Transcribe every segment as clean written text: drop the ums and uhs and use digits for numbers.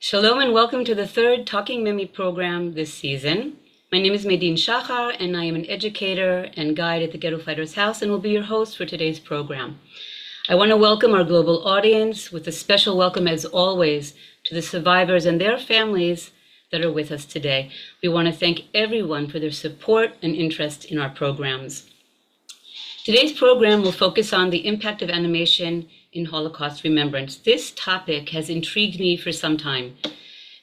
Shalom and welcome to the third Talking Mimi program this season. My name is Medin Shachar and I am an educator and guide at the Ghetto Fighters House and will be your host for today's program. I want to welcome our global audience with a special welcome as always to the survivors and their families that are with us today. We want to thank everyone for their support and interest in our programs. Today's program will focus on the impact of animation in Holocaust Remembrance. This topic has intrigued me for some time.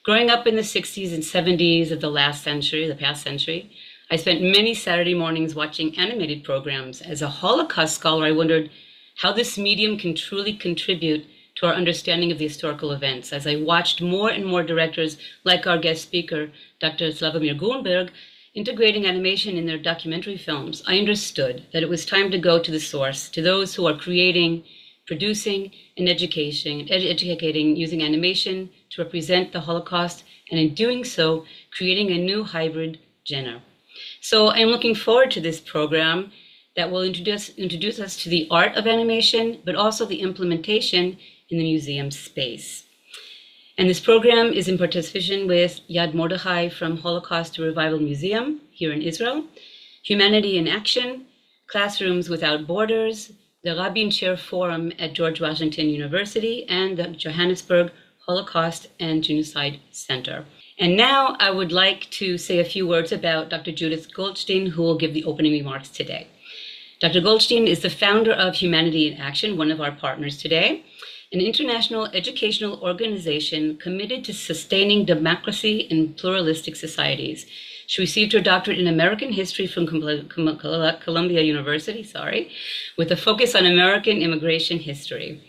Growing up in the 60s and 70s of the past century, I spent many Saturday mornings watching animated programs. As a Holocaust scholar, I wondered how this medium can truly contribute to our understanding of the historical events. As I watched more and more directors, like our guest speaker, Dr. Slawomir Grunberg, integrating animation in their documentary films, I understood that it was time to go to the source, to those who are creating, producing, and educating using animation to represent the Holocaust, and in doing so, creating a new hybrid genre. So I'm looking forward to this program that will introduce us to the art of animation, but also the implementation in the museum space. And this program is in participation with Yad Mordechai from Holocaust Revival Museum here in Israel, Humanity in Action, Classrooms Without Borders, the Rabin Chair Forum at George Washington University, and the Johannesburg Holocaust and Genocide Center. And now I would like to say a few words about Dr. Judith Goldstein, who will give the opening remarks today. Dr. Goldstein is the founder of Humanity in Action, one of our partners today, an international educational organization committed to sustaining democracy in pluralistic societies. She received her doctorate in American history from Columbia University, with a focus on American immigration history.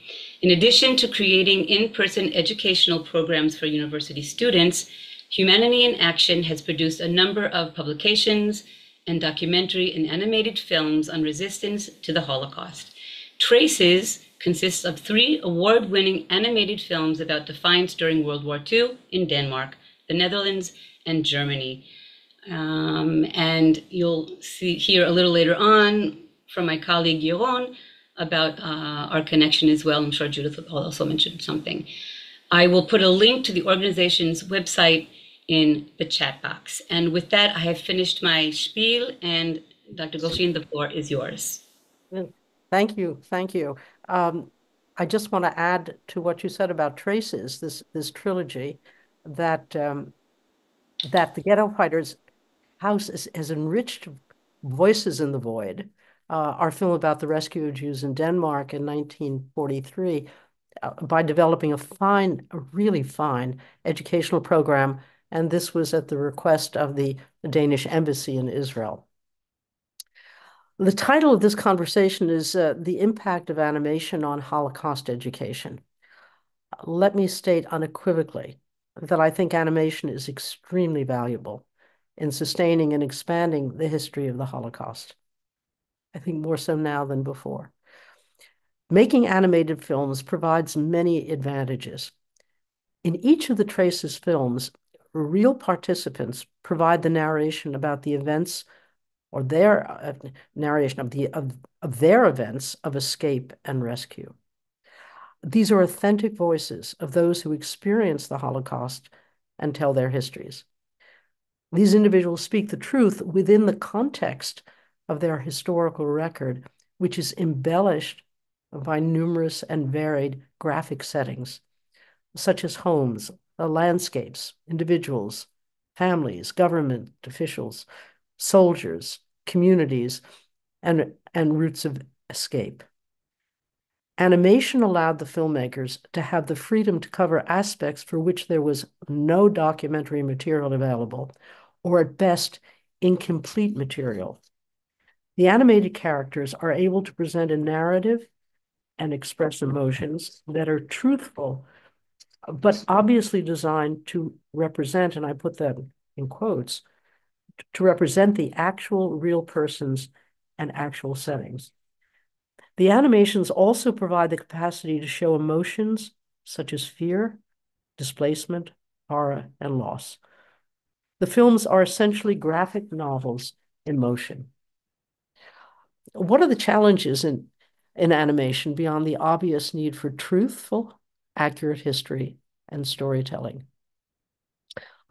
In addition to creating in-person educational programs for university students, Humanity in Action has produced a number of publications and documentary and animated films on resistance to the Holocaust. Traces consists of 3 award-winning animated films about defiance during World War II in Denmark, the Netherlands, and Germany. And you'll hear a little later on from my colleague Yaron about our connection as well. I'm sure Judith will also mention something. I will put a link to the organization's website in the chat box. And with that, I have finished my spiel, and Dr. Goldstein, the floor is yours. Thank you. Thank you. I just want to add to what you said about Traces, this trilogy, that that the Ghetto Fighters House has enriched Voices in the Void, our film about the rescue of Jews in Denmark in 1943, by developing a really fine educational program, and this was at the request of the Danish embassy in Israel. The title of this conversation is The Impact of Animation on Holocaust Education. Let me state unequivocally that I think animation is extremely valuable in sustaining and expanding the history of the Holocaust. I think more so now than before. Making animated films provides many advantages. In each of the Traces films, real participants provide the narration about the events or their narration of their events of escape and rescue. These are authentic voices of those who experience the Holocaust and tell their histories. These individuals speak the truth within the context of their historical record, which is embellished by numerous and varied graphic settings, such as homes, landscapes, individuals, families, government officials, soldiers, communities, and routes of escape. Animation allowed the filmmakers to have the freedom to cover aspects for which there was no documentary material available, or at best, incomplete material. The animated characters are able to present a narrative and express emotions that are truthful, but obviously designed to represent, and I put that in quotes, to represent the actual real persons and actual settings. The animations also provide the capacity to show emotions such as fear, displacement, horror, and loss. The films are essentially graphic novels in motion. What are the challenges in animation beyond the obvious need for truthful, accurate history and storytelling?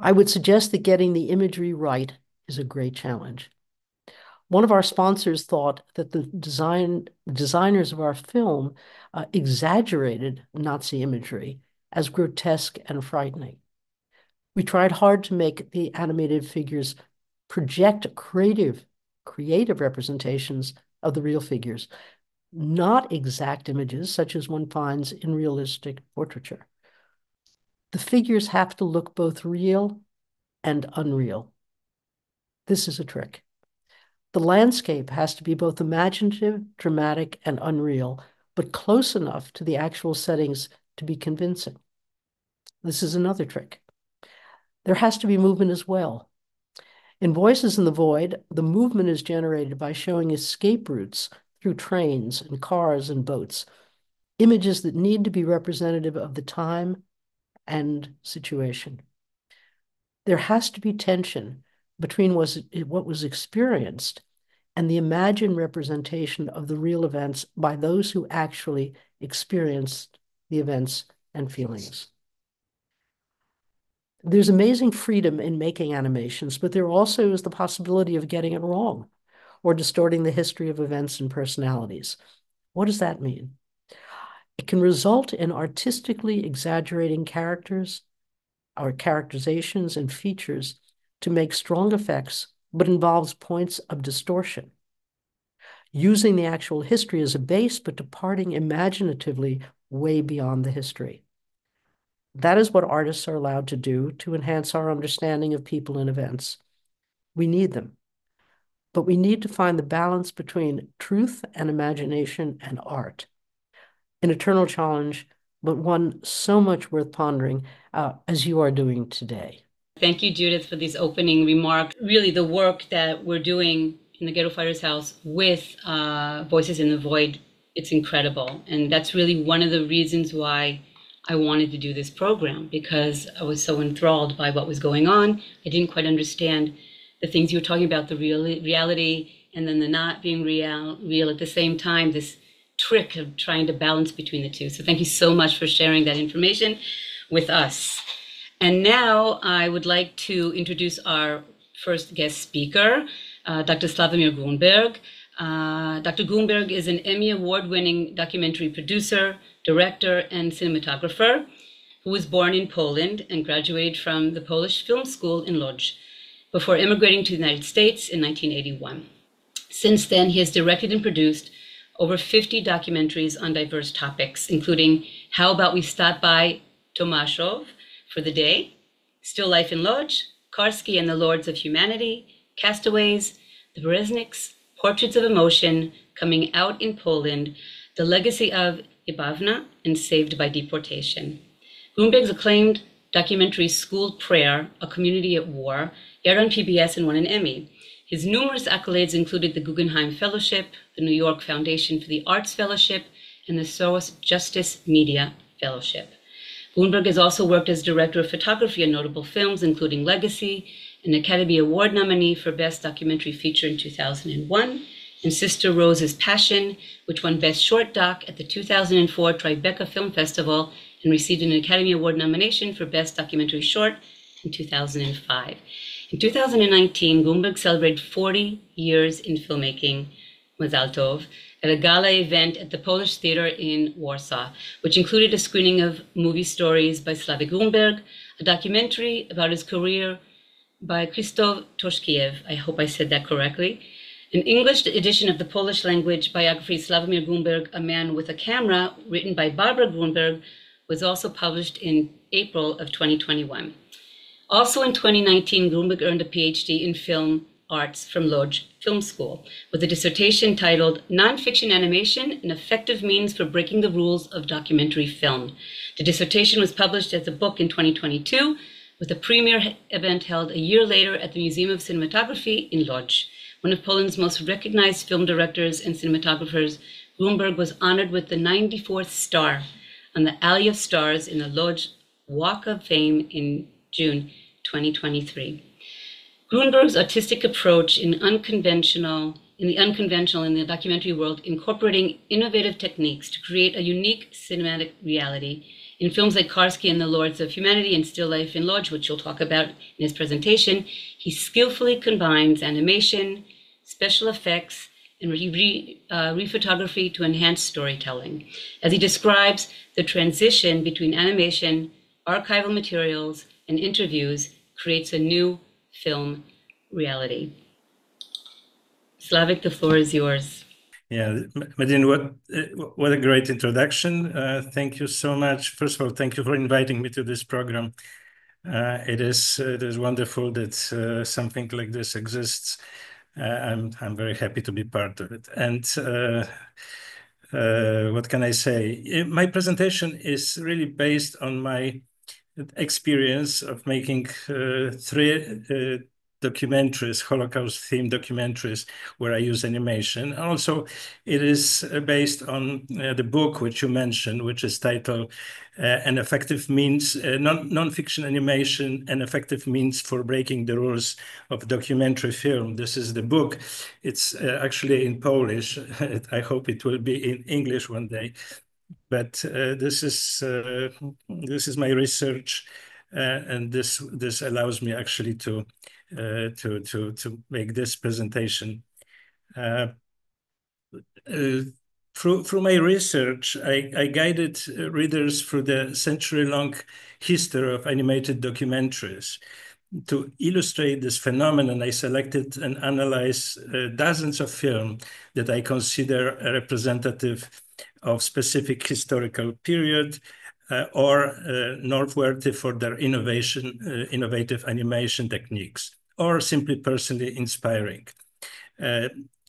I would suggest that getting the imagery right is a great challenge. One of our sponsors thought that the designers of our film exaggerated Nazi imagery as grotesque and frightening. We tried hard to make the animated figures project creative representations of the real figures, not exact images such as one finds in realistic portraiture. The figures have to look both real and unreal. This is a trick. The landscape has to be both imaginative, dramatic, and unreal, but close enough to the actual settings to be convincing. This is another trick. There has to be movement as well. In Voices in the Void, the movement is generated by showing escape routes through trains and cars and boats, images that need to be representative of the time and situation. There has to be tension between what was experienced and the imagined representation of the real events by those who actually experienced the events and feelings. There's amazing freedom in making animations, but there also is the possibility of getting it wrong or distorting the history of events and personalities. What does that mean? It can result in artistically exaggerating characters, our characterizations and features to make strong effects, but involves points of distortion. Using the actual history as a base, but departing imaginatively way beyond the history. That is what artists are allowed to do to enhance our understanding of people and events. We need them, but we need to find the balance between truth and imagination and art. An eternal challenge, but one so much worth pondering as you are doing today. Thank you, Judith, for these opening remarks. Really, the work that we're doing in the Ghetto Fighters House with Voices in the Void, it's incredible. And that's really one of the reasons why I wanted to do this program, because I was so enthralled by what was going on. I didn't quite understand the things you were talking about, the reality, and then the not being real at the same time, this trick of trying to balance between the two. So thank you so much for sharing that information with us. And now I would like to introduce our first guest speaker, Dr. Slawomir Grunberg. Dr. Grunberg is an Emmy Award-winning documentary producer, director, and cinematographer who was born in Poland and graduated from the Polish Film School in Łódź before immigrating to the United States in 1981. Since then, he has directed and produced over 50 documentaries on diverse topics, including How About We Stop By Tomaszów for the Day, Still Life in Łódź, Karski and the Lords of Humanity, Castaways, The Berezniks, Portraits of Emotion, Coming Out in Poland, The Legacy of Ibavna, and Saved by Deportation. Grunberg's acclaimed documentary School Prayer, A Community at War, aired on PBS and won an Emmy. His numerous accolades included the Guggenheim Fellowship, the New York Foundation for the Arts Fellowship, and the Soros Justice Media Fellowship. Grunberg has also worked as director of photography on notable films, including Legacy, an Academy Award nominee for Best Documentary Feature in 2001, and Sister Rose's Passion, which won Best Short Doc at the 2004 Tribeca Film Festival and received an Academy Award nomination for Best Documentary Short in 2005. In 2019, Grunberg celebrated 40 years in filmmaking, Mazal Tov, at a gala event at the Polish Theater in Warsaw, which included a screening of movie stories by Slawomir Grunberg, a documentary about his career by Krzysztof Toszkiew, I hope I said that correctly, an English edition of the Polish language biography Slawomir Grunberg, A Man with a Camera, written by Barbara Grunberg, was also published in April of 2021. Also in 2019, Grunberg earned a PhD in film arts from Łódź Film School with a dissertation titled Nonfiction Animation, an Effective Means for Breaking the Rules of Documentary Film. The dissertation was published as a book in 2022 with a premiere event held a year later at the Museum of Cinematography in Łódź. One of Poland's most recognized film directors and cinematographers, Grunberg was honored with the 94th star on the Alley of Stars in the Łódź Walk of Fame in June 2023. Grunberg's artistic approach in unconventional, in the unconventional in the documentary world, incorporating innovative techniques to create a unique cinematic reality. In films like Karski and the Lords of Humanity and Still Life in Lodge, which you'll talk about in his presentation, he skillfully combines animation, special effects, and rephotography to enhance storytelling. As he describes, the transition between animation, archival materials, and interviews creates a new film reality. Slavik, the floor is yours. Yeah, Medine, what a great introduction. Thank you so much. First of all, thank you for inviting me to this program. It is wonderful that something like this exists. I'm very happy to be part of it. And what can I say? My presentation is really based on my experience of making three documentaries, Holocaust-themed documentaries, where I use animation. Also, it is based on the book which you mentioned, which is titled An Effective Means, Non-Fiction Animation, An Effective Means for Breaking the Rules of Documentary Film. This is the book. It's actually in Polish. I hope it will be in English one day. But this is my research, and this allows me actually to make this presentation. Through my research, I guided readers through the century-long history of animated documentaries. To illustrate this phenomenon, I selected and analyzed dozens of films that I consider representative of specific historical period or noteworthy for their innovative animation techniques, or simply personally inspiring.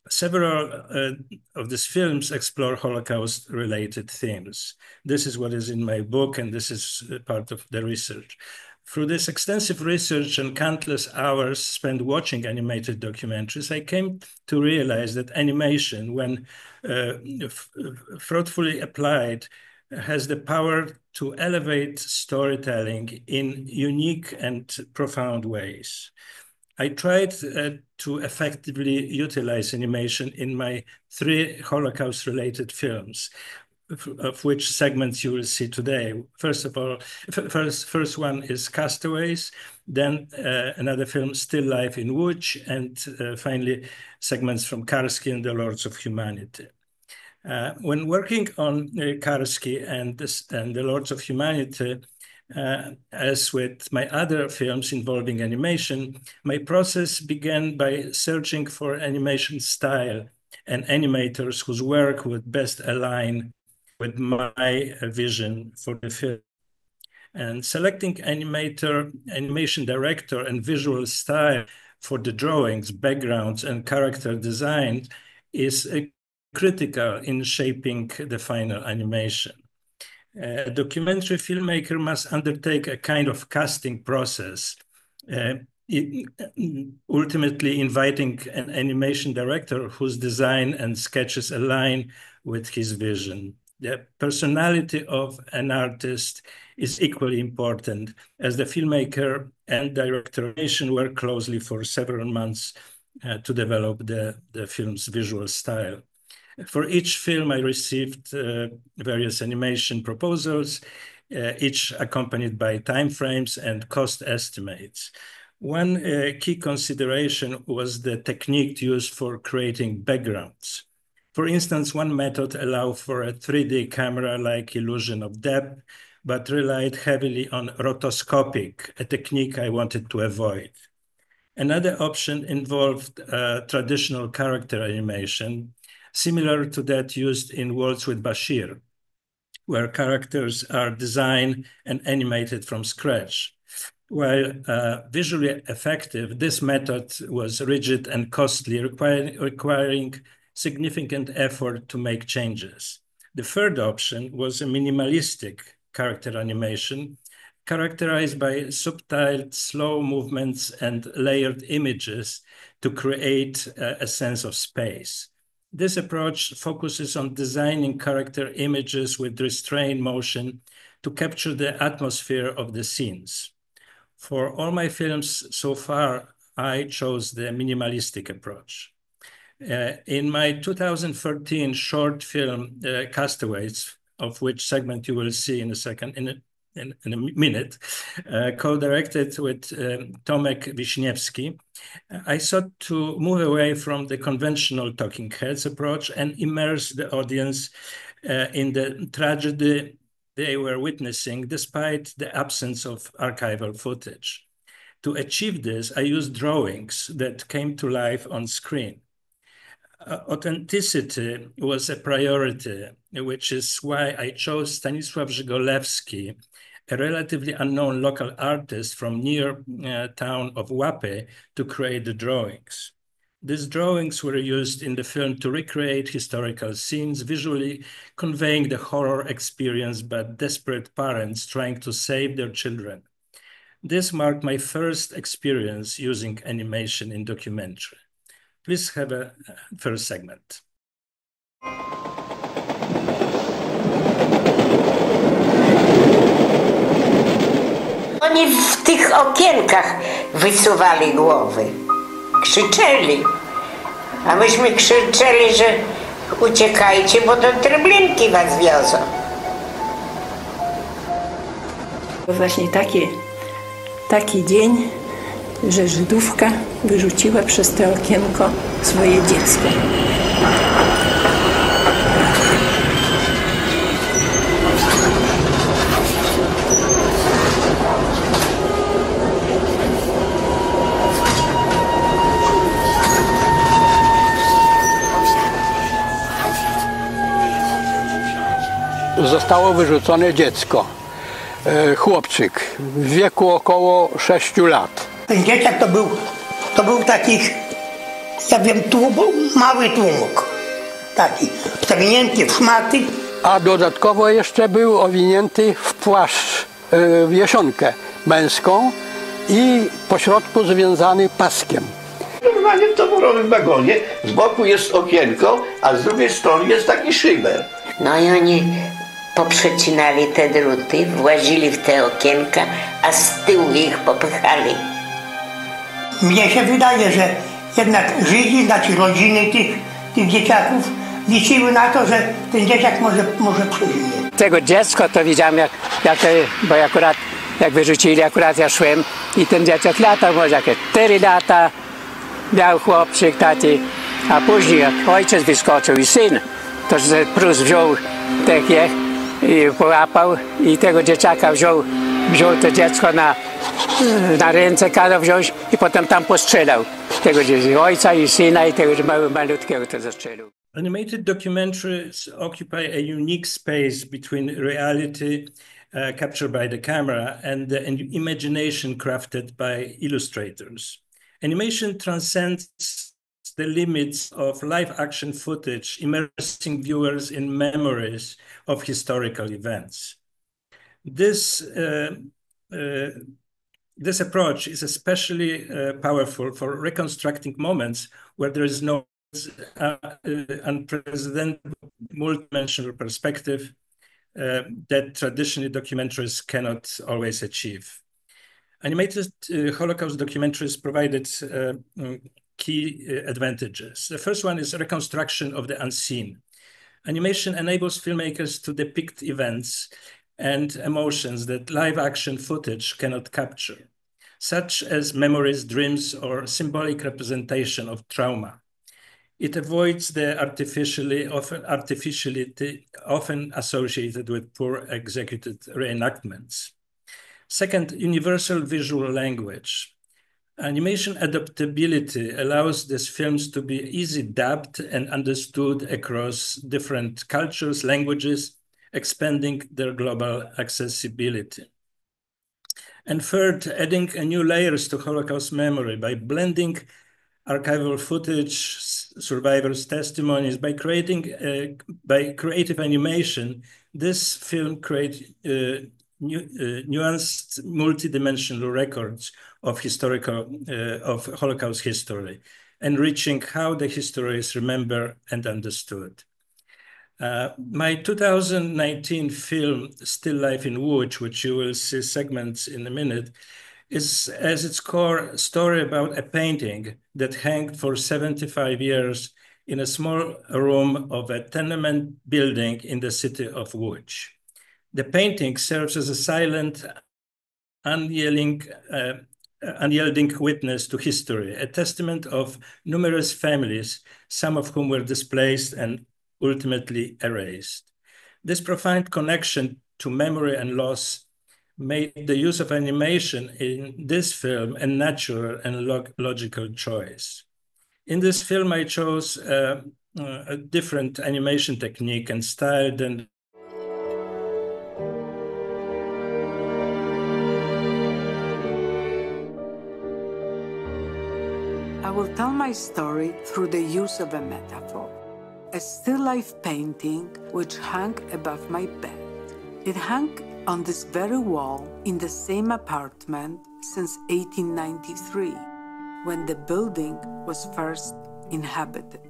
Several of these films explore Holocaust-related themes. This is what is in my book, and this is part of the research. Through this extensive research and countless hours spent watching animated documentaries, I came to realize that animation, when thoughtfully applied, has the power to elevate storytelling in unique and profound ways. I tried to effectively utilize animation in my three Holocaust-related films, of which segments you will see today. First of all, first one is Castaways, then another film, Still Life in Łódź, and finally segments from Karski and the Lords of Humanity. When working on Karski and the Lords of Humanity, as with my other films involving animation, my process began by searching for animation style and animators whose work would best align with my vision for the film. And selecting animation director, and visual style for the drawings, backgrounds, and character design is critical in shaping the final animation. A documentary filmmaker must undertake a kind of casting process, ultimately inviting an animation director whose design and sketches align with his vision. The personality of an artist is equally important, as the filmmaker and director work closely for several months to develop the film's visual style. For each film, I received various animation proposals, each accompanied by timeframes and cost estimates. One key consideration was the technique used for creating backgrounds. For instance, one method allowed for a 3D camera-like illusion of depth, but relied heavily on rotoscopic, a technique I wanted to avoid. Another option involved traditional character animation, similar to that used in Waltz with Bashir, where characters are designed and animated from scratch. While visually effective, this method was rigid and costly, requiring significant effort to make changes. The third option was a minimalistic character animation, characterized by subtle, slow movements and layered images to create a sense of space. This approach focuses on designing character images with restrained motion to capture the atmosphere of the scenes. For all my films so far, I chose the minimalistic approach. In my 2013 short film, Castaways, of which segment you will see in a second, in a minute, co-directed with Tomek Wiśniewski, I sought to move away from the conventional talking heads approach and immerse the audience in the tragedy they were witnessing, despite the absence of archival footage. To achieve this, I used drawings that came to life on screen. Authenticity was a priority, which is why I chose Stanisław Żygolewski, a relatively unknown local artist from near town of Łapy, to create the drawings. These drawings were used in the film to recreate historical scenes, visually conveying the horror experienced by desperate parents trying to save their children. This marked my first experience using animation in documentary. Please have a first segment. Oni w tych okienkach wysuwali głowy, krzyczeli, a myśmy krzyczeli, że uciekajcie, bo do Treblinki was wiozą. To właśnie taki dzień, że Żydówka wyrzuciła przez to okienko swoje dziecko. Zostało wyrzucone dziecko, chłopczyk w wieku około 6 lat. Ten dzieciak to był taki, ja wiem, mały tłumok, taki zawinięty w szmaty. A dodatkowo jeszcze był owinięty w płaszcz, w jesionkę męską i po środku związany paskiem. Normalnie w toporowym wagonie z boku jest okienko, a z drugiej strony jest taki szyber. No i oni poprzecinali te druty, włazili w te okienka, a z tyłu ich popychali. Mnie się wydaje, że jednak Żydzi, znaczy rodziny tych dzieciaków liczyły na to, że ten dzieciak może przeżyje. Tego dziecko to widziałem, bo akurat jak wyrzucili, akurat ja szłem i ten dzieciak latał, może jakieś 4 lata, miał chłopczyk taki, a później jak ojciec wyskoczył i syn, to Prus wziął takie i połapał i tego dzieciaka wziął to dziecko na ręce, kazał wziąć i potem tam postrzelał tego ojca i syna i tego malutkiego to zastrzelił. Animated documentaries occupy a unique space between reality captured by the camera and the imagination crafted by illustrators. Animation transcends the limits of live action footage, immersing viewers in memories of historical events. This approach is especially powerful for reconstructing moments where there is no unprecedented multidimensional perspective that traditionally documentaries cannot always achieve. Animated Holocaust documentaries provided key advantages. The first one is reconstruction of the unseen. Animation enables filmmakers to depict events and emotions that live action footage cannot capture, such as memories, dreams, or symbolic representation of trauma. It avoids the artificiality often associated with poor executed reenactments. Second, universal visual language. Animation adaptability allows these films to be easily dubbed and understood across different cultures, languages, expanding their global accessibility. And third, adding new layers to Holocaust memory by blending archival footage, survivors' testimonies, by creative animation. This film creates nuanced, multidimensional records of Holocaust history, enriching how the history is remembered and understood. My 2019 film, Still Life in Łódź, which you will see segments in a minute, is as its core story about a painting that hung for 75 years in a small room of a tenement building in the city of Łódź. The painting serves as a silent, unyielding witness to history, a testament of numerous families, some of whom were displaced and ultimately erased. This profound connection to memory and loss made the use of animation in this film a natural and logical choice. In this film, I chose a different animation technique and style than I will tell my story through the use of a metaphor. A still life painting which hung above my bed. It hung on this very wall in the same apartment since 1893, when the building was first inhabited.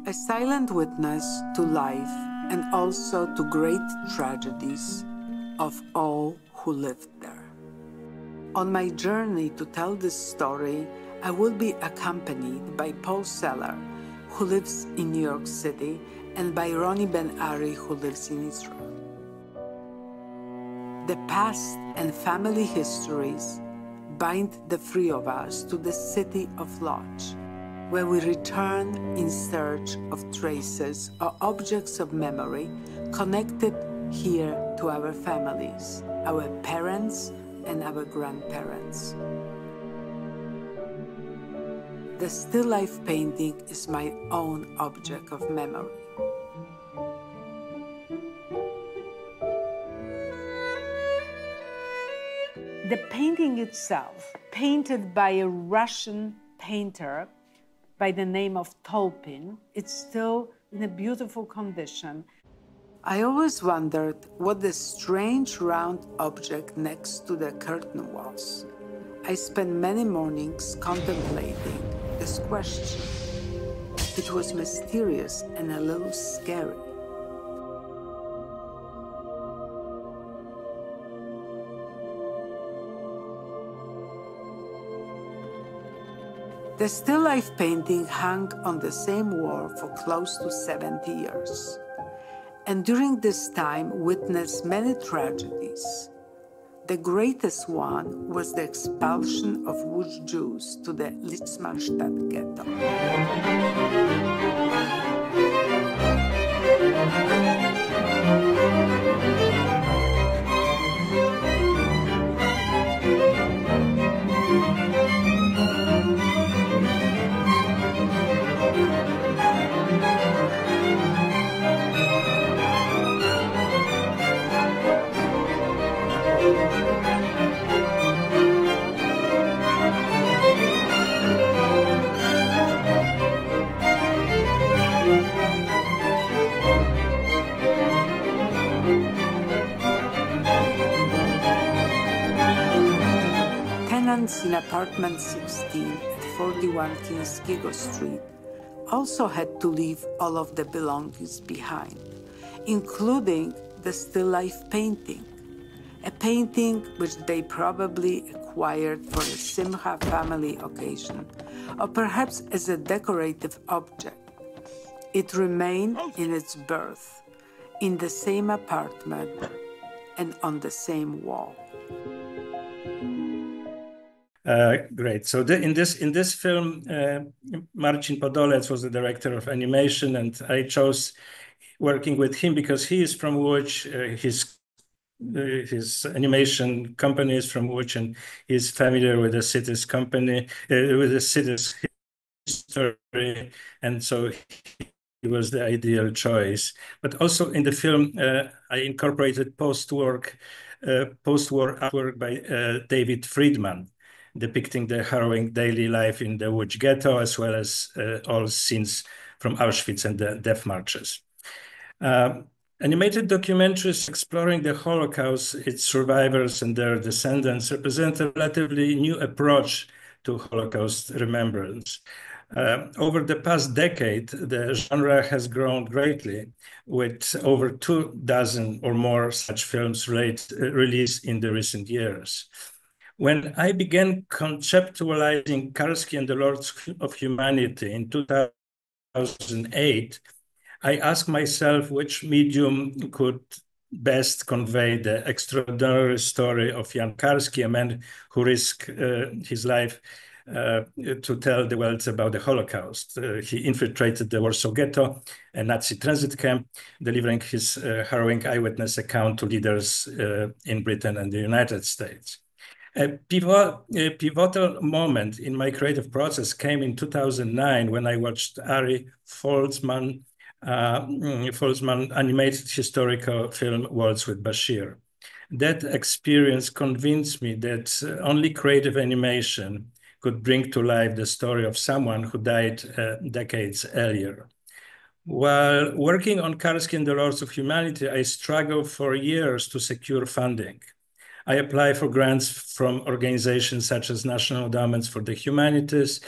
A silent witness to life and also to great tragedies of all who lived there. On my journey to tell this story, I will be accompanied by Paul Seller, who lives in New York City, and by Ronnie Ben-Ari, who lives in Israel. The past and family histories bind the three of us to the city of Łódź, where we return in search of traces or objects of memory connected here to our families, our parents and our grandparents. The still life painting is my own object of memory. The painting itself, painted by a Russian painter by the name of Tolpin, it's still in a beautiful condition. I always wondered what the strange round object next to the curtain was. I spent many mornings contemplating this question. It was mysterious and a little scary. The still life painting hung on the same wall for close to 70 years, and during this time witnessed many tragedies. The greatest one was the expulsion of Łódź Jews to the Litzmannstadt ghetto. Tenants in apartment 16 at 41 Kińskiego Street also had to leave all of the belongings behind, including the still life painting, a painting which they probably acquired for a Simcha family occasion, or perhaps as a decorative object. It remained in its birth, in the same apartment and on the same wall. Great. So in this film, Marcin Podolec was the director of animation, and I chose working with him because he is from Łódź. His animation company is from Łódź, and he's familiar with the city's company, with the city's history, and so he was the ideal choice. But also in the film, I incorporated post-war artwork by David Friedman, depicting the harrowing daily life in the Łódź ghetto, as well as all scenes from Auschwitz and the death marches. Animated documentaries exploring the Holocaust, its survivors and their descendants represent a relatively new approach to Holocaust remembrance. Over the past decade, the genre has grown greatly, with over 24 or more such films released in the recent years. When I began conceptualizing Karski and the Lords of Humanity in 2000, 2008, I asked myself which medium could best convey the extraordinary story of Jan Karski, a man who risked his life to tell the world about the Holocaust. He infiltrated the Warsaw Ghetto, a Nazi transit camp, delivering his harrowing eyewitness account to leaders in Britain and the United States. A pivotal moment in my creative process came in 2009 when I watched Ari Foltzman animated historical film Waltz with Bashir. That experience convinced me that only creative animation could bring to life the story of someone who died decades earlier. While working on Karski and the Lords of Humanity, I struggled for years to secure funding. I applied for grants from organizations such as National Endowments for the Humanities,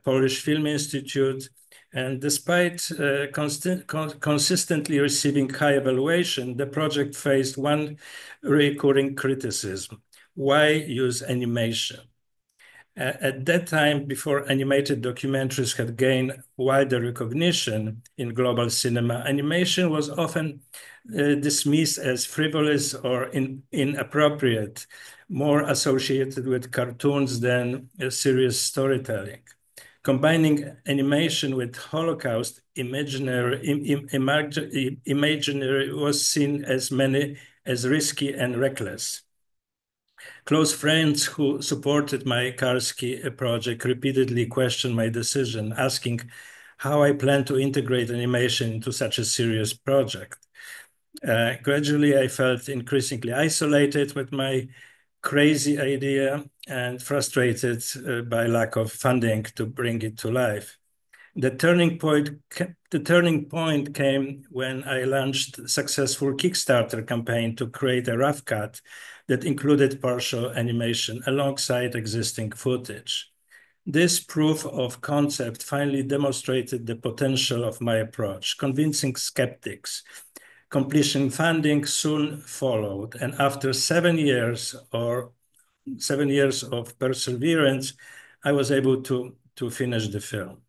Polish Film Institute, and despite consistently receiving high evaluation, the project faced one recurring criticism: why use animation? At that time, before animated documentaries had gained wider recognition in global cinema, animation was often dismissed as frivolous or inappropriate, more associated with cartoons than serious storytelling. Combining animation with Holocaust imaginary was seen as risky and reckless. Close friends who supported my Karski project repeatedly questioned my decision, asking how I plan to integrate animation into such a serious project. Gradually, I felt increasingly isolated with my crazy idea and frustrated by lack of funding to bring it to life. The turning point came when I launched a successful Kickstarter campaign to create a rough cut that included partial animation alongside existing footage. This proof of concept finally demonstrated the potential of my approach, convincing skeptics. Completion funding soon followed, and after 7 years of perseverance, I was able to finish the film.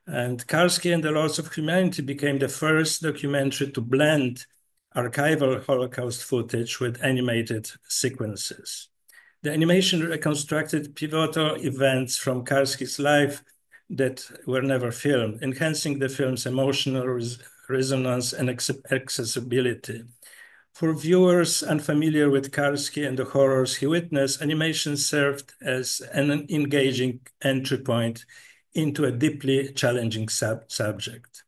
And Karski and the Lords of Humanity became the first documentary to blend archival Holocaust footage with animated sequences. The animation reconstructed pivotal events from Karski's life that were never filmed, enhancing the film's emotional resonance and accessibility. For viewers unfamiliar with Karski and the horrors he witnessed, animation served as an engaging entry point into a deeply challenging subject.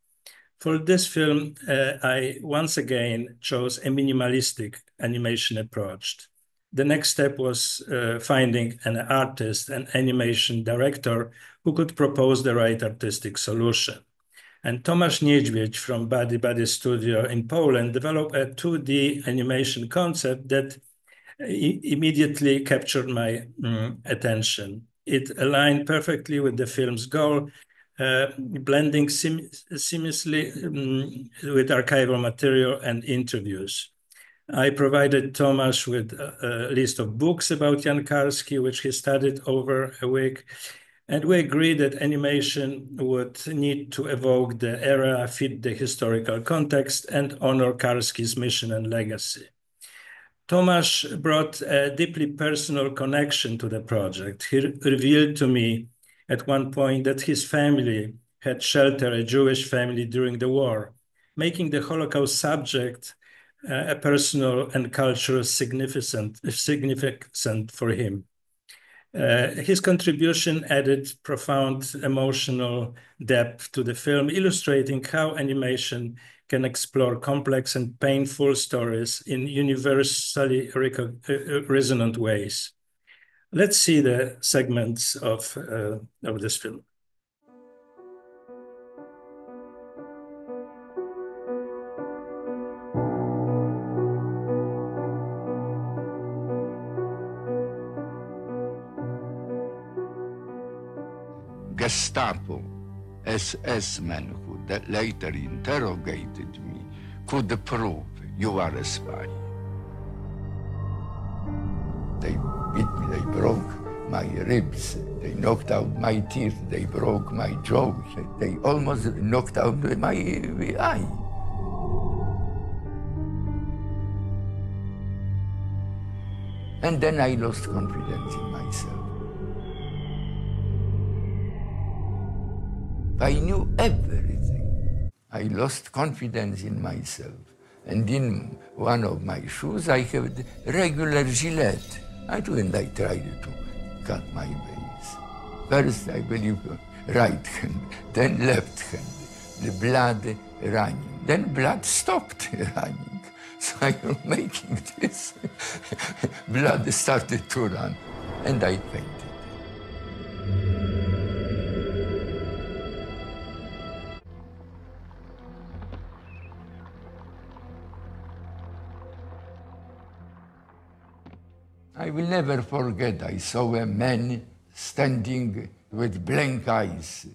For this film, I once again chose a minimalistic animation approach. The next step was finding an artist, an animation director who could propose the right artistic solution. And Tomasz Niedźwiedź from Buddy Buddy Studio in Poland developed a 2D animation concept that immediately captured my attention. It aligned perfectly with the film's goal, blending seamlessly with archival material and interviews. I provided Tomasz with a list of books about Jan Karski, which he studied over a week, and we agreed that animation would need to evoke the era, fit the historical context, and honor Karski's mission and legacy. Tomasz brought a deeply personal connection to the project. He revealed to me at one point that his family had sheltered a Jewish family during the war, making the Holocaust subject a personal and cultural significance for him. His contribution added profound emotional depth to the film, illustrating how animation can explore complex and painful stories in universally resonant ways. Let's see the segments of this film. Gestapo SS men who that later interrogated me could prove you are a spy. They beat me, they broke my ribs, they knocked out my teeth, they broke my jaw, they almost knocked out my eye. And then I lost confidence in myself. I knew everything. I lost confidence in myself. And in one of my shoes, I have regular gillette. I tried to cut my veins. First, I believe, right hand, then left hand. The blood running. Then blood stopped running. So I was making this. Blood started to run, and I fainted. I will never forget, I saw a man standing with blank eyes.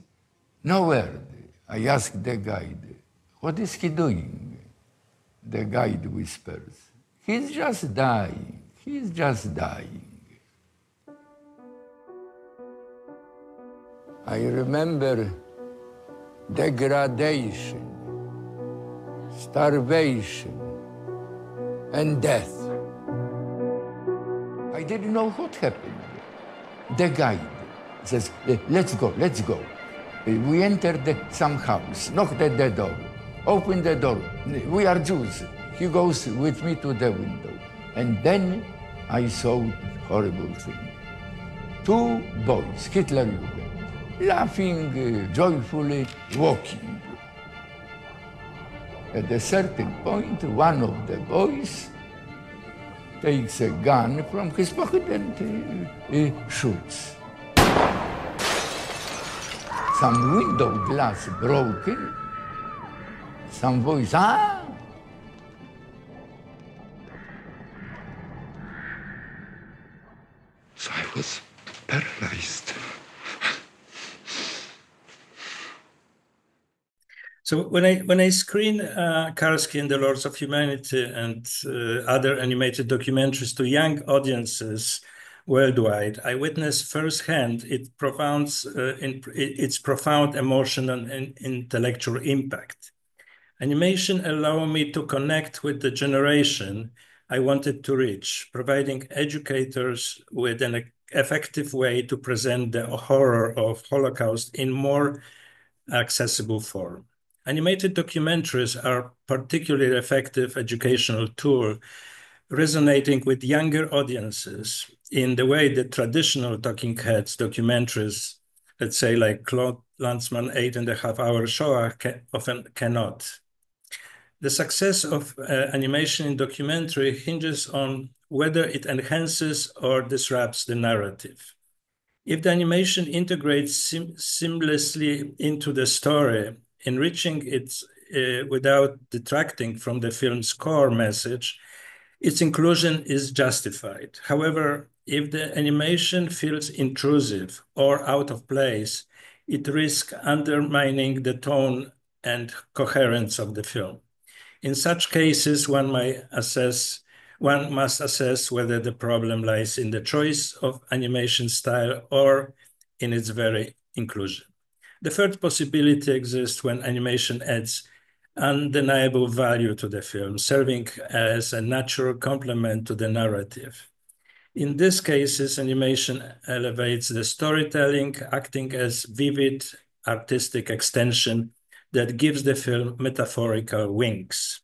No word. I asked the guide, what is he doing? The guide whispers, he's just dying, he's just dying. I remember degradation, starvation, and death. I didn't know what happened. The guide says, let's go, let's go. We entered some house, knocked at the door, opened the door. We are Jews. He goes with me to the window. And then I saw horrible thing. Two boys, Hitler Jugend, laughing, joyfully, walking. At a certain point, one of the boys takes a gun from his pocket and shoots. Some window glass broken, some voice, ah! So I was paralyzed. So when I screen Karski and the Lords of Humanity and other animated documentaries to young audiences worldwide, I witness firsthand its profound emotional and intellectual impact. Animation allowed me to connect with the generation I wanted to reach, providing educators with an effective way to present the horror of Holocaust in more accessible form. Animated documentaries are particularly effective educational tool, resonating with younger audiences in the way that traditional talking heads documentaries, let's say like Claude Lanzmann's 8.5-hour Shoah, often cannot. The success of animation in documentary hinges on whether it enhances or disrupts the narrative. If the animation integrates seamlessly into the story, enriching it without detracting from the film's core message, its inclusion is justified. However, if the animation feels intrusive or out of place, it risks undermining the tone and coherence of the film. In such cases, one must assess whether the problem lies in the choice of animation style or in its very inclusion. The third possibility exists when animation adds undeniable value to the film, serving as a natural complement to the narrative. In these cases, animation elevates the storytelling, acting as vivid artistic extension that gives the film metaphorical wings.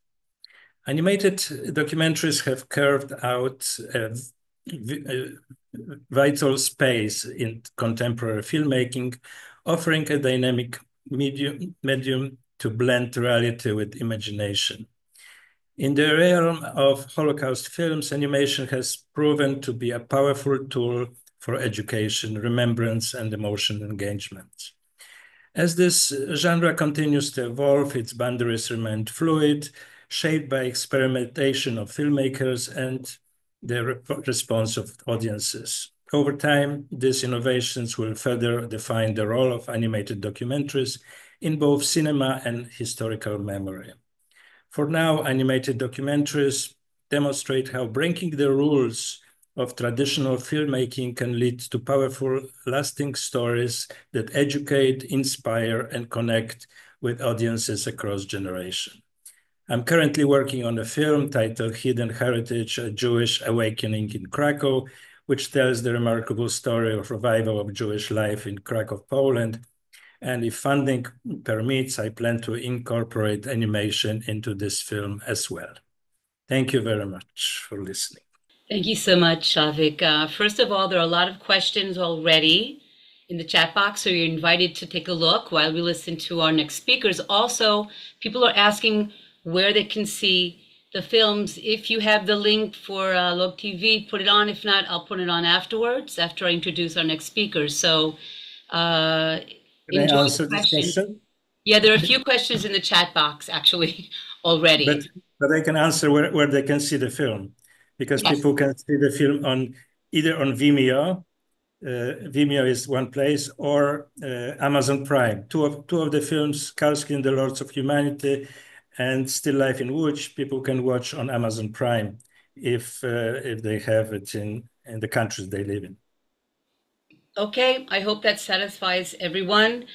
Animated documentaries have carved out a vital space in contemporary filmmaking, offering a dynamic medium to blend reality with imagination. In the realm of Holocaust films, animation has proven to be a powerful tool for education, remembrance, and emotional engagement. As this genre continues to evolve, its boundaries remain fluid, shaped by experimentation of filmmakers and the response of audiences. Over time, these innovations will further define the role of animated documentaries in both cinema and historical memory. For now, animated documentaries demonstrate how breaking the rules of traditional filmmaking can lead to powerful, lasting stories that educate, inspire, and connect with audiences across generations. I'm currently working on a film titled Hidden Heritage, A Jewish Awakening in Krakow, which tells the remarkable story of revival of Jewish life in Krakow, Poland. And if funding permits, I plan to incorporate animation into this film as well. Thank you very much for listening. Thank you so much, Shavik. First of all, there are a lot of questions already in the chat box, so you're invited to take a look while we listen to our next speakers. Also, people are asking where they can see the films. If you have the link for Log TV, put it on. If not, I'll put it on afterwards, after I introduce our next speakers. So Can I answer this question? Yeah, there are a few questions in the chat box, actually, already. But I can answer where they can see the film, because people can see the film on either on Vimeo. Vimeo is one place, or Amazon Prime. Two of the films, Kalski and the Lords of Humanity and Still Life in Łódź, people can watch on Amazon Prime if they have it in the countries they live in. Okay, I hope that satisfies everyone.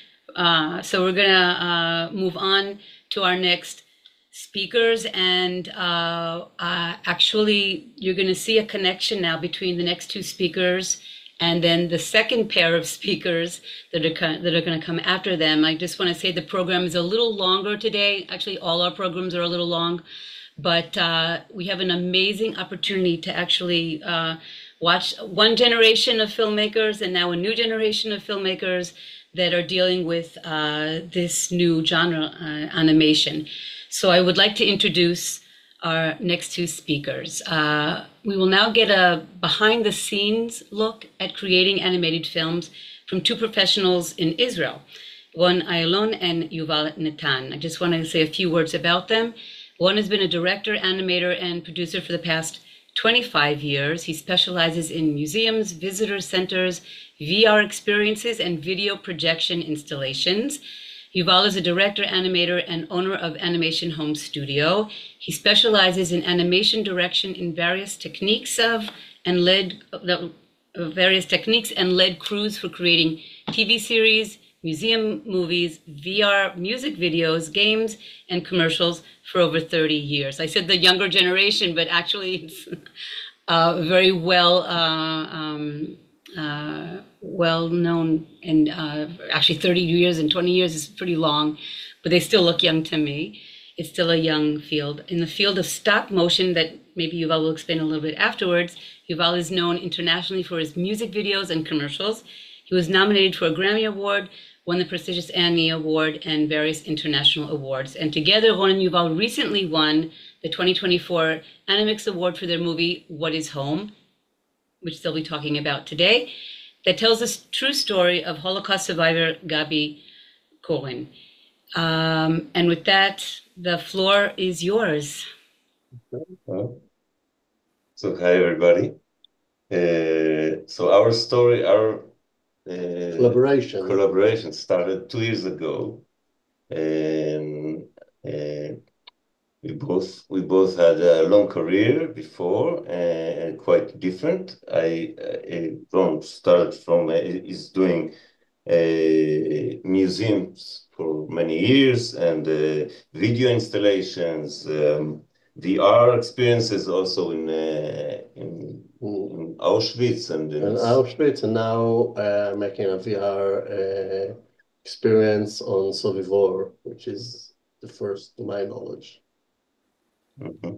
So we're gonna move on to our next speakers, and actually you're gonna see a connection now between the next two speakers and then the second pair of speakers that are going to come after them. I just want to say the program is a little longer today. Actually, all our programs are a little long, but we have an amazing opportunity to actually watch one generation of filmmakers and now a new generation of filmmakers that are dealing with this new genre, animation. So I would like to introduce our next two speakers. We will now get a behind-the-scenes look at creating animated films from two professionals in Israel, one Ayalon and Yuval Nathan. I just want to say a few words about them. One has been a director, animator, and producer for the past 25 years. He specializes in museums, visitor centers, VR experiences, and video projection installations. Yuval is a director, animator, and owner of Animation Home Studio. He specializes in animation direction in various techniques and led crews for creating TV series, museum movies, VR music videos, games, and commercials for over 30 years. I said the younger generation, but actually it's very well known, and actually 30 years and 20 years is pretty long, but they still look young to me. It's still a young field. In the field of stop motion that maybe Yuval will explain a little bit afterwards, Yuval is known internationally for his music videos and commercials. He was nominated for a Grammy Award, won the prestigious Annie Award, and various international awards. And together, Ron and Yuval recently won the 2024 Animix Award for their movie, What is Home?, which they'll be talking about today, that tells the true story of Holocaust survivor Gabi Cohen. And with that, the floor is yours. So hi, everybody. So our story, our collaboration started 2 years ago. We both had a long career before and quite different. Ron started from is doing museums for many years and video installations, VR experiences also in Auschwitz and now making a VR experience on Sobibor, which is the first to my knowledge. Mm-hmm.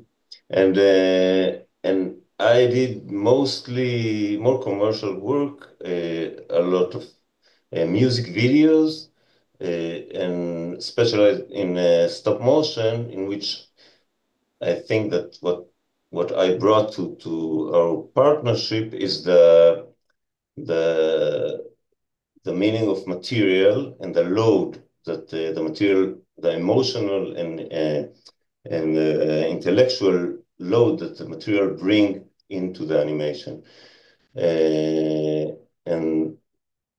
And I did mostly more commercial work, a lot of music videos, and specialized in stop motion, in which I think that what I brought to our partnership is the meaning of material and the load that the material, the emotional and intellectual load that the material bring into the animation.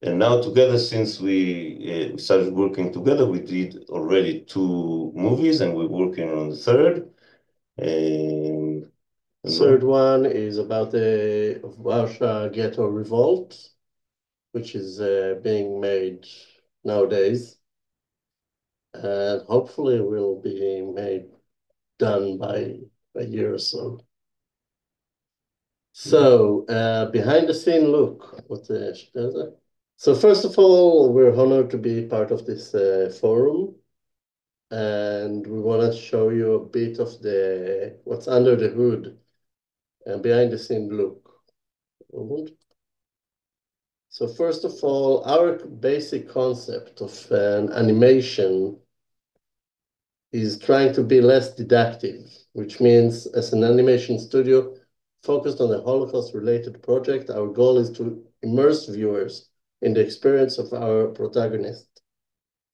And now together, since we started working together, we did already 2 movies and we're working on the third. The third one is about the Warsaw Ghetto Revolt, which is being made nowadays, and hopefully will be done by a year or so. So, behind the scene look, so first of all, we're honored to be part of this forum, and we want to show you a bit of what's under the hood and behind the scene look. So first of all, our basic concept of an animation is trying to be less didactic, which means as an animation studio focused on a Holocaust-related project, our goal is to immerse viewers in the experience of our protagonist.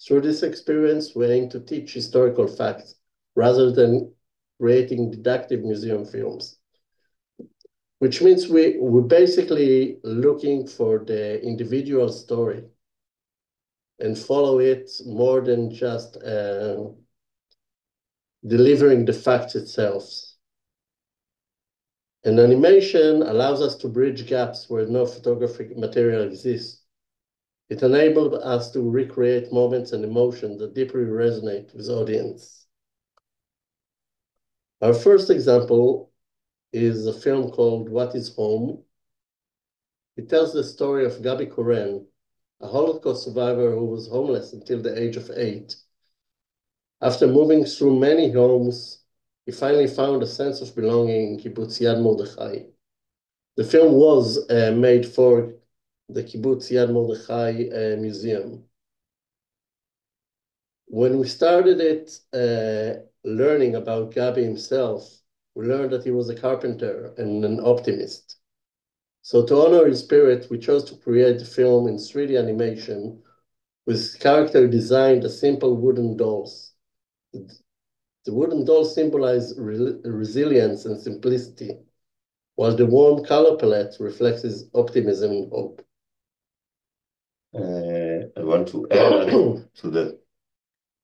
Through this experience, we aim to teach historical facts rather than creating didactic museum films, which means we're basically looking for the individual story and follow it more than just delivering the facts itself. And animation allows us to bridge gaps where no photographic material exists. It enabled us to recreate moments and emotions that deeply resonate with audience. Our first example is a film called What is Home? It tells the story of Gabi Koren, a Holocaust survivor who was homeless until the age of 8. After moving through many homes, he finally found a sense of belonging in Kibbutz Yad Mordechai. The film was made for the Kibbutz Yad Mordechai Museum. When we started it, learning about Gabi himself, we learned that he was a carpenter and an optimist. So to honor his spirit, we chose to create the film in 3D animation with character designed as simple wooden dolls. The wooden dolls symbolize resilience and simplicity, while the warm color palette reflects his optimism and hope. I want to add to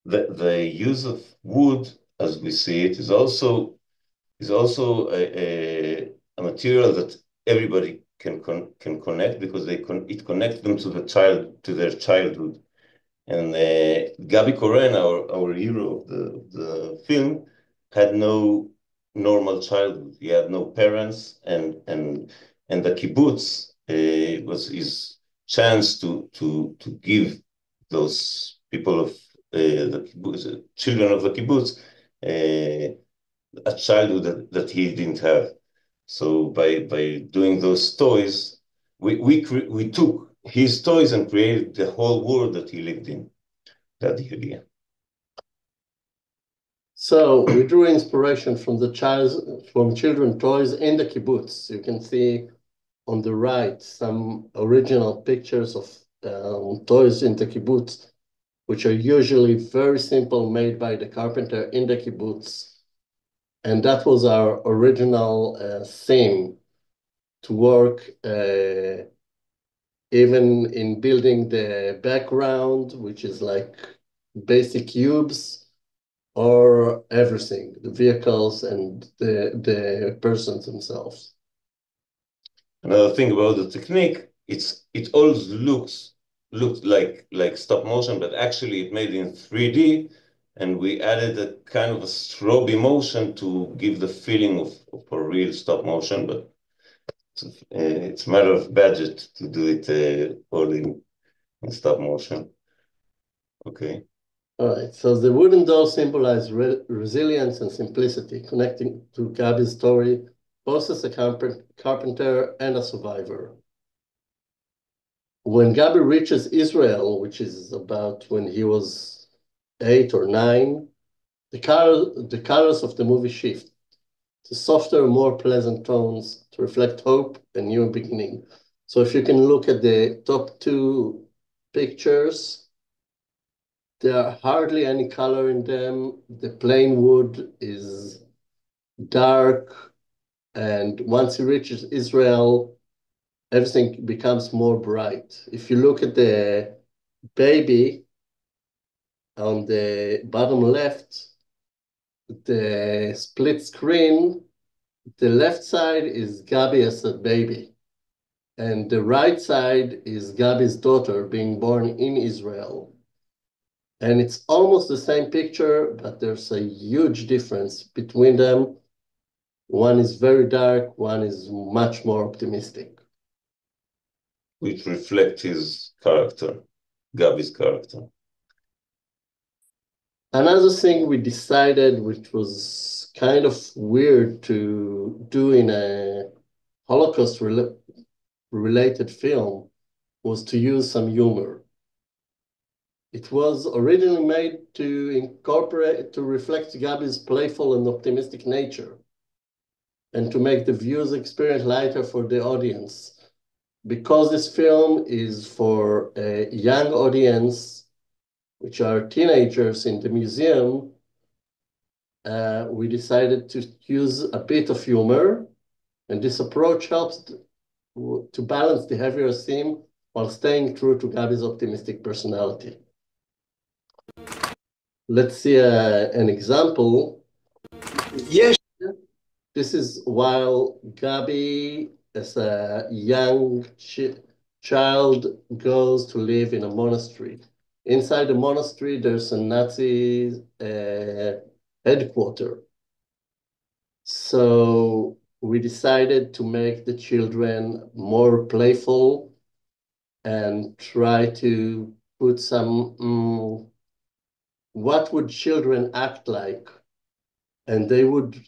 the use of wood, as we see it, is also a material that everybody can connect, because it connects them to their childhood. And Gabi Koren, our hero of the film, had no normal childhood. He had no parents, and the kibbutz was his chance to give those people of the kibbutz, children of the kibbutz, a childhood that he didn't have. So by doing those toys, we took his toys and created the whole world that he lived in. That idea. So we drew inspiration from children toys in the kibbutz. You can see on the right some original pictures of toys in the kibbutz, which are usually very simple, made by the carpenter in the kibbutz. And that was our original theme, to work even in building the background, which is like basic cubes, or everything, the vehicles and the persons themselves. Another thing about the technique, it always looks like stop motion, but actually it made in 3D, and we added a kind of a strobe emotion to give the feeling of a real stop motion, but it's a matter of budget to do it all in stop motion. Okay. All right, so the wooden dolls symbolize resilience and simplicity, connecting to Gabi's story, both as a carpenter and a survivor. When Gabi reaches Israel, which is about when he was 8 or 9, the colors of the movie shift to softer, more pleasant tones to reflect hope and new beginning. So if you can look at the top 2 pictures, there are hardly any color in them. The plain wood is dark, and once he reaches Israel, everything becomes more bright. If you look at the baby on the bottom left, the split screen The left side is Gabi as a baby, and the right side is Gabi's daughter being born in Israel. And it's almost the same picture, but there's a huge difference between them. One is very dark, one is much more optimistic. Which reflect his character, Gabi's character. Another thing we decided, which was kind of weird to do in a Holocaust-related film, was to use some humor. It was originally made to reflect Gabi's playful and optimistic nature, and to make the viewer's experience lighter for the audience. Because this film is for a young audience, which are teenagers in the museum, we decided to use a bit of humor, and this approach helps to balance the heavier theme while staying true to Gabi's optimistic personality. Let's see an example. Yes. This is while Gabi, as a young child, goes to live in a monastery. Inside the monastery, there's a Nazi headquarters. So we decided to make the children more playful and try to put some, what would children act like? And they would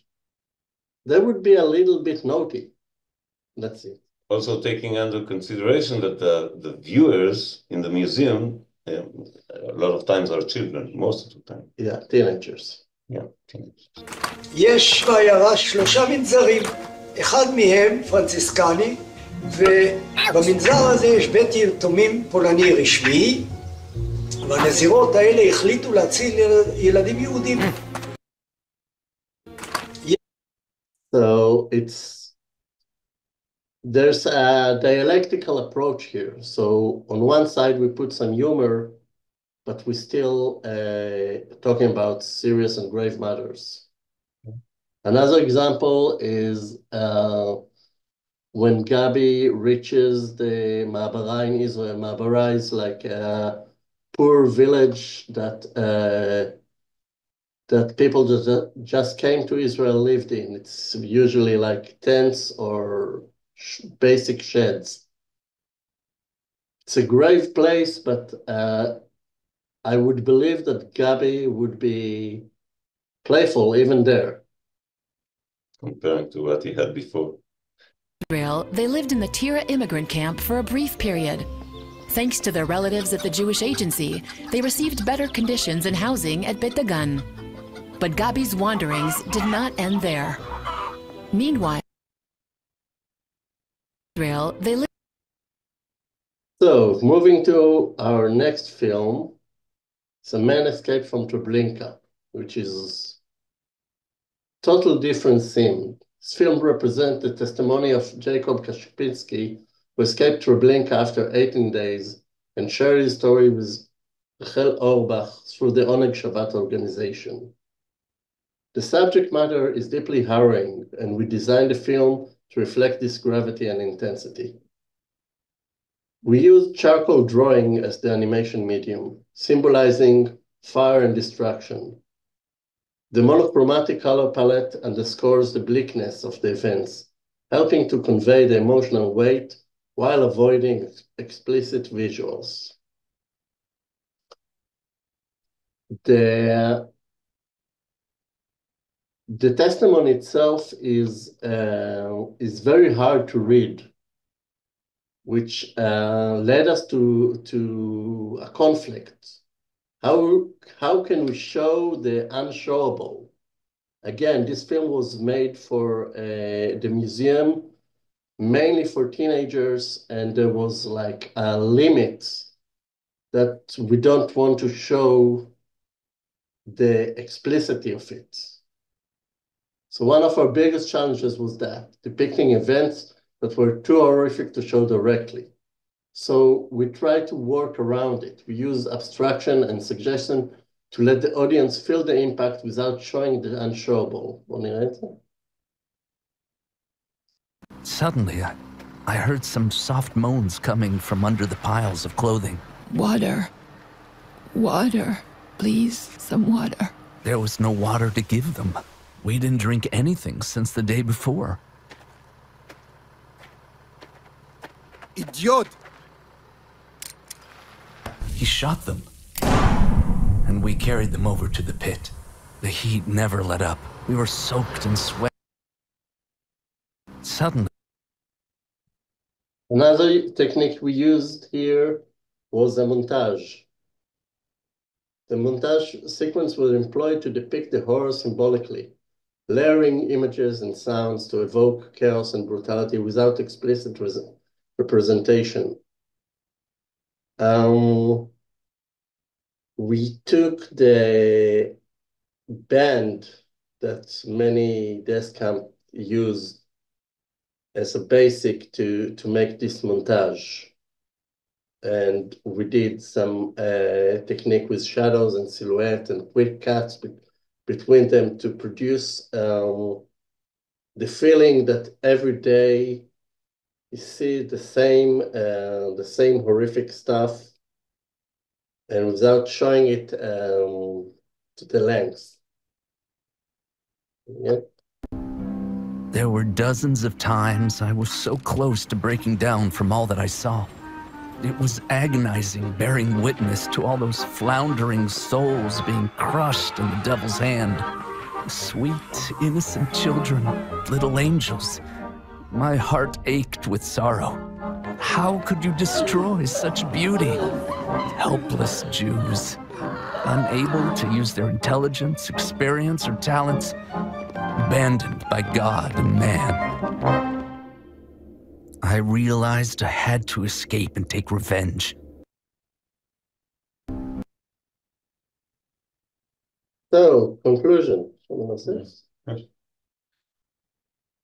be a little bit naughty. That's it. Also taking under consideration that the viewers in the museum, a lot of times are children, most of the time. Yeah, teenagers. Yeah, teenagers. יש בעיירה 3 מנזרים, אחד מהם פרנציסקני, ובמנזר הזה יש בית יתומים פולני רשמי, והנזירות האלה החליטו להציל ילדים יהודים. So there's a dialectical approach here. So on one side, we put some humor, but we're still talking about serious and grave matters. Another example is when Gabi reaches the Ma'abara in Israel. Ma'abara is like a poor village that people just came to Israel, lived in. It's usually like tents or basic sheds. It's a grave place, but I would believe that Gabi would be playful even there. Comparing to what he had before. Israel, they lived in the Tira immigrant camp for a brief period. Thanks to their relatives at the Jewish Agency, they received better conditions and housing at Beit Dagan. But Gabi's wanderings did not end there. Meanwhile, Israel, they lived. So, moving to our next film, it's A Man Escaped from Treblinka, which is a total different theme. This film represents the testimony of Jacob Kaszpinski, who escaped Treblinka after 18 days and shared his story with Rachel Orbach through the Oneg Shabbat organization. The subject matter is deeply harrowing, and we designed the film to reflect this gravity and intensity. We used charcoal drawing as the animation medium, symbolizing fire and destruction. The monochromatic color palette underscores the bleakness of the events, helping to convey the emotional weight while avoiding explicit visuals. The testimony itself is very hard to read, which led us to a conflict. How can we show the unshowable? Again, this film was made for the museum, mainly for teenagers, and there was like a limit that we don't want to show the explicitity of it. So one of our biggest challenges was that, depicting events that were too horrific to show directly. So we tried to work around it. We used abstraction and suggestion to let the audience feel the impact without showing the unshowable. Suddenly, I heard some soft moans coming from under the piles of clothing. Water. Water. Please, some water. There was no water to give them. We didn't drink anything since the day before. Idiot! He shot them. And we carried them over to the pit. The heat never let up. We were soaked in sweat. Suddenly, another technique we used here was a montage. The montage sequence was employed to depict the horror symbolically, layering images and sounds to evoke chaos and brutality without explicit representation. We took the band that many death camps use as a basic to make this montage. And we did some technique with shadows and silhouette and quick cuts between them to produce the feeling that every day you see the same horrific stuff, and without showing it to the length. Yeah. there were dozens of times I was so close to breaking down from all that I saw. It was agonizing bearing witness to all those floundering souls being crushed in the devil's hand. Sweet, innocent children, little angels. My heart ached with sorrow. How could you destroy such beauty? Helpless Jews, unable to use their intelligence, experience, or talents, abandoned by God and man. I realized I had to escape and take revenge. So, conclusion.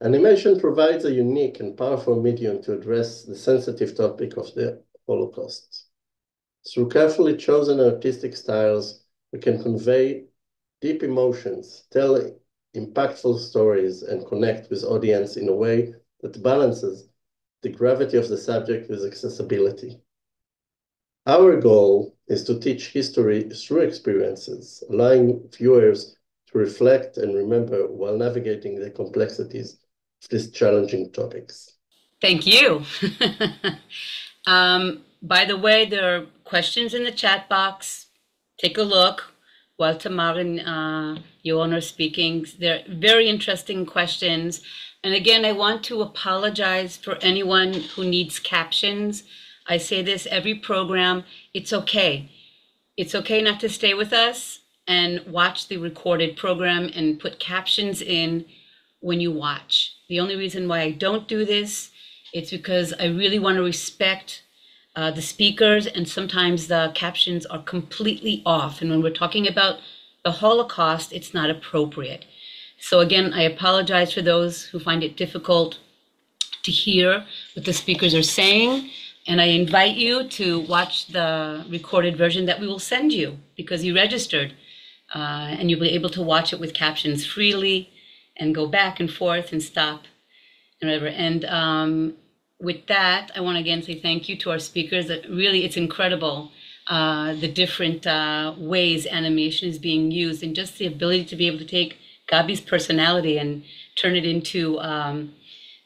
Animation provides a unique and powerful medium to address the sensitive topic of the Holocaust. Through carefully chosen artistic styles, we can convey deep emotions, tell impactful stories, and connect with audience in a way that balances the gravity of the subject with accessibility. Our goal is to teach history through experiences, allowing viewers to reflect and remember while navigating the complexities of these challenging topics. Thank you. By the way, there are questions in the chat box. Take a look while Tamar and Yaron are speaking. They're very interesting questions. And again, I want to apologize for anyone who needs captions. I say this every program. It's okay. It's okay not to stay with us and watch the recorded program and put captions in when you watch. The only reason why I don't do this, it's because I really want to respect the speakers, and sometimes the captions are completely off. And when we're talking about the Holocaust, it's not appropriate. So again, I apologize for those who find it difficult to hear what the speakers are saying. And I invite you to watch the recorded version that we will send you because you registered. And you'll be able to watch it with captions freely and go back and forth and stop and whatever. And with that, I want to again say thank you to our speakers. That really, it's incredible the different ways animation is being used, and just the ability to be able to take Gabi's personality and turn it into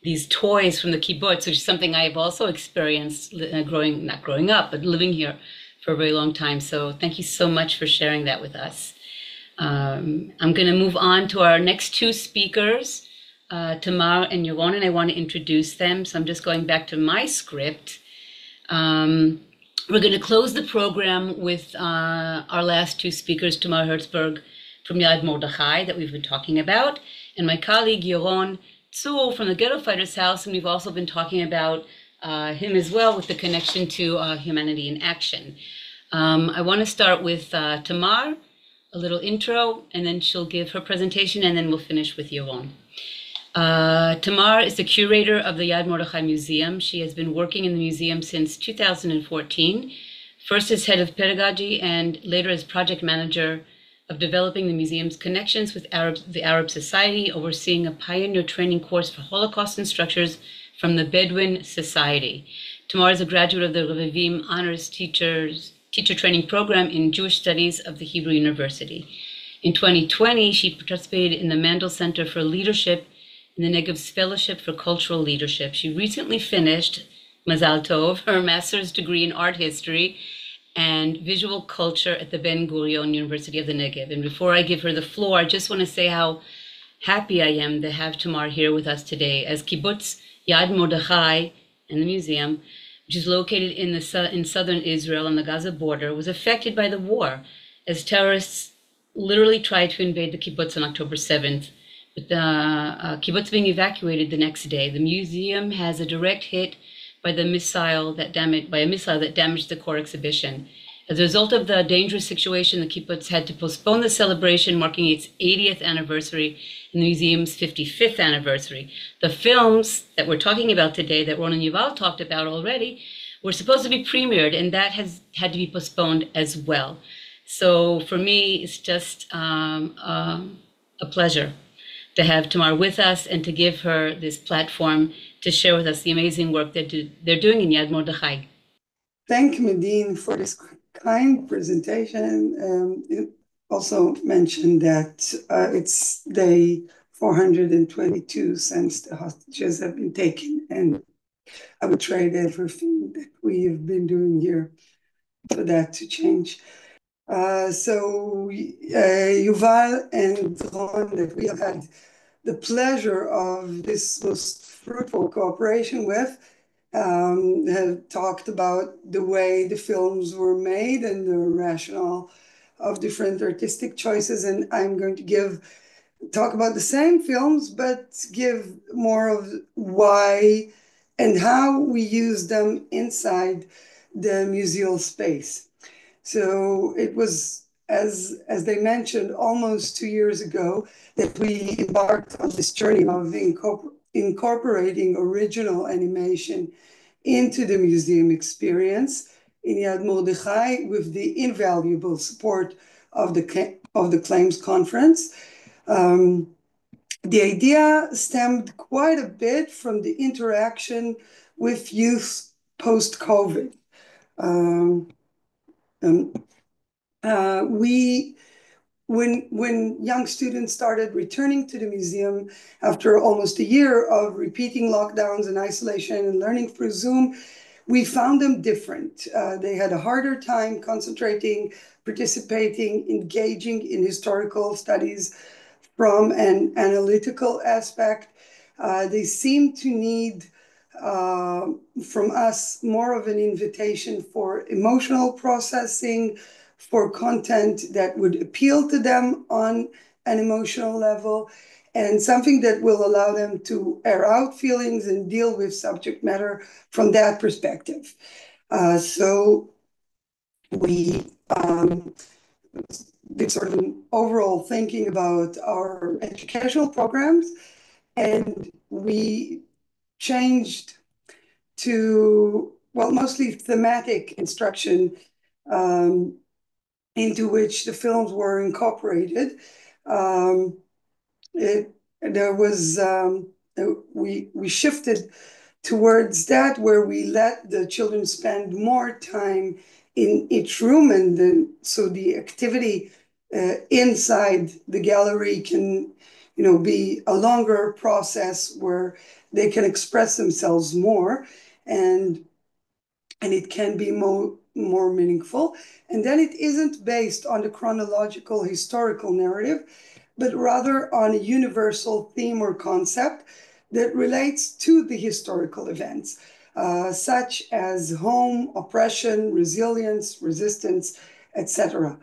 these toys from the kibbutz, which is something I have also experienced not growing up, but living here for a very long time. So thank you so much for sharing that with us. I'm going to move on to our next two speakers, Tamar and Yaron, and I want to introduce them. So I'm just going back to my script. We're going to close the program with our last two speakers, Tamar Herzberg from Yad Mordechai that we've been talking about, and my colleague Yaron Tzur from the Ghetto Fighters House, and we've also been talking about him as well with the connection to Humanity in Action. I want to start with Tamar, a little intro, and then she'll give her presentation, and then we'll finish with Yaron. Tamar is the curator of the Yad Mordechai Museum. She has been working in the museum since 2014, first as head of pedagogy and later as project manager of developing the museum's connections with the Arab society, overseeing a pioneer training course for Holocaust instructors from the Bedouin Society. Tamar is a graduate of the Revivim Honors Teacher Training Program in Jewish Studies of the Hebrew University. In 2020, she participated in the Mandel Center for Leadership in the Negev's Fellowship for Cultural Leadership. She recently finished, Mazal Tov, her master's degree in art history and visual culture at the Ben Gurion University of the Negev. And before I give her the floor, I just want to say how happy I am to have Tamar here with us today. As Kibbutz Yad Mordechai and the museum, which is located in southern Israel on the Gaza border, was affected by the war as terrorists literally tried to invade the kibbutz on October 7th, with the kibbutz being evacuated the next day. The museum has a direct hit by a missile that damaged the core exhibition. As a result of the dangerous situation, the kibbutz had to postpone the celebration marking its 80th anniversary and the museum's 55th anniversary. The films that we're talking about today, that Yaron and Yuval talked about already, were supposed to be premiered, and that has had to be postponed as well. So for me, it's just a pleasure to have Tamar with us and to give her this platform to share with us the amazing work that they're doing in Yad Mordechai. Thank Medine for this kind presentation. It also mentioned that it's day 422 since the hostages have been taken, and I would trade everything that we've been doing here for that to change. Yuval and Ron, that we have had the pleasure of this most fruitful cooperation with, have talked about the way the films were made and the rationale of different artistic choices. And I'm going to talk about the same films, but give more of why and how we use them inside the museal space. So it was, as they mentioned, almost 2 years ago that we embarked on this journey of incorporating original animation into the museum experience in Yad Mordechai with the invaluable support of the Claims Conference. The idea stemmed quite a bit from the interaction with youth post-COVID. When young students started returning to the museum after almost a year of repeating lockdowns and isolation and learning through Zoom, we found them different. They had a harder time concentrating, participating, engaging in historical studies from an analytical aspect. They seemed to need from us more of an invitation for emotional processing, for content that would appeal to them on an emotional level, and something that will allow them to air out feelings and deal with subject matter from that perspective. So we did sort of an overall thinking about our educational programs, and we changed to, well, mostly thematic instruction into which the films were incorporated. We shifted towards that, where we let the children spend more time in each room, and then so the activity inside the gallery can, be a longer process where they can express themselves more, and it can be more meaningful. And then it isn't based on the chronological historical narrative, but rather on a universal theme or concept that relates to the historical events, such as home, oppression, resilience, resistance, etc.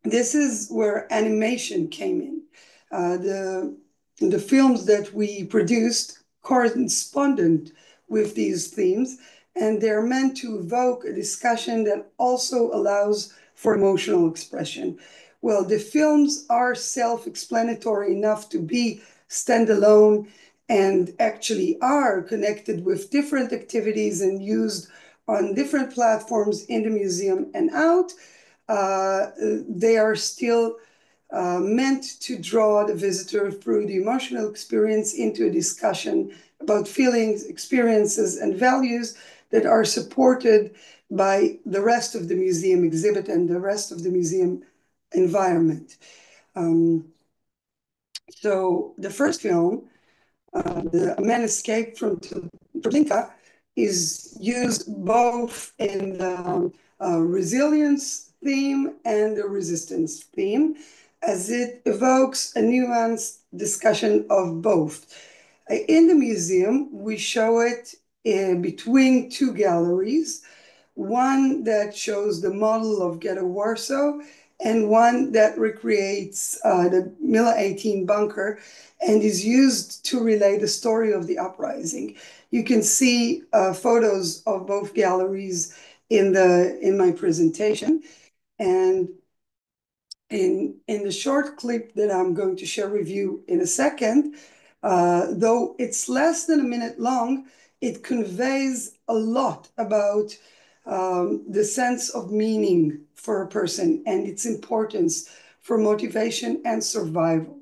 This is where animation came in. The films that we produced corresponded with these themes, and they're meant to evoke a discussion that also allows for emotional expression. Well, the films are self-explanatory enough to be standalone and actually are connected with different activities and used on different platforms in the museum and out. they are still meant to draw the visitor through the emotional experience into a discussion about feelings, experiences, and values that are supported by the rest of the museum exhibit and the rest of the museum environment. So the first film, A Man Escaped from Treblinka, is used both in the resilience theme and the resistance theme, as it evokes a nuanced discussion of both. In the museum, we show it between two galleries, one that shows the model of Ghetto Warsaw and one that recreates the Mila 18 bunker and is used to relay the story of the uprising. You can see photos of both galleries in my presentation. And in the short clip that I'm going to share with you in a second, though it's less than a minute long, it conveys a lot about the sense of meaning for a person and its importance for motivation and survival.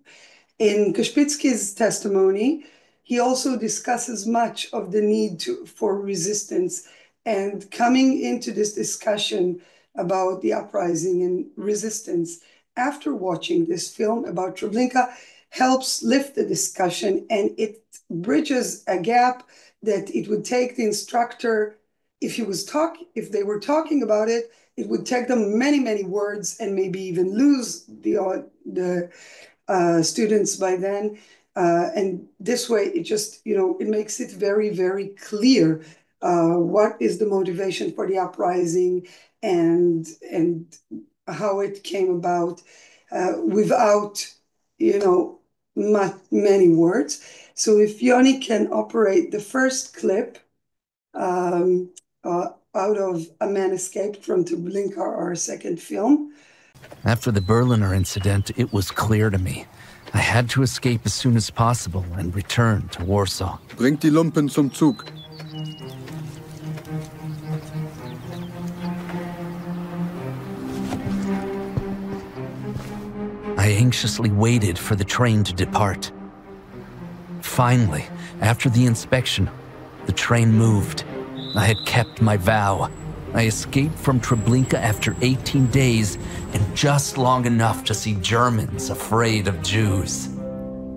In Koszpicki's testimony, he also discusses much of the need for resistance, and coming into this discussion about the uprising and resistance after watching this film about Treblinka helps lift the discussion, and it bridges a gap that it would take the instructor, if they were talking about it, it would take them many, many words and maybe even lose the students by then. And this way, it just, it makes it very, very clear what is the motivation for the uprising and how it came about without, many words. So if Yoni can operate the first clip out of A Man Escaped from Treblinka, our second film. After the Berliner incident, it was clear to me. I had to escape as soon as possible and return to Warsaw. Bringt die Lumpen zum Zug. I anxiously waited for the train to depart. Finally, after the inspection, the train moved. I had kept my vow. I escaped from Treblinka after 18 days and just long enough to see Germans afraid of Jews.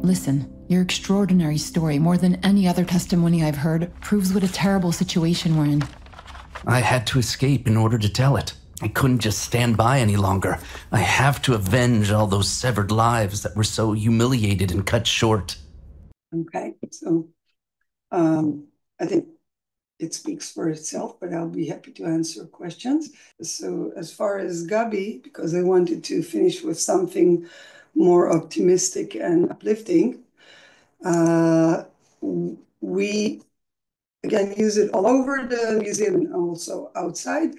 Listen, your extraordinary story, more than any other testimony I've heard, proves what a terrible situation we're in. I had to escape in order to tell it. I couldn't just stand by any longer. I have to avenge all those severed lives that were so humiliated and cut short. Okay, so I think it speaks for itself, but I'll be happy to answer questions. So as far as Gabi, because I wanted to finish with something more optimistic and uplifting, we, again, use it all over the museum and also outside,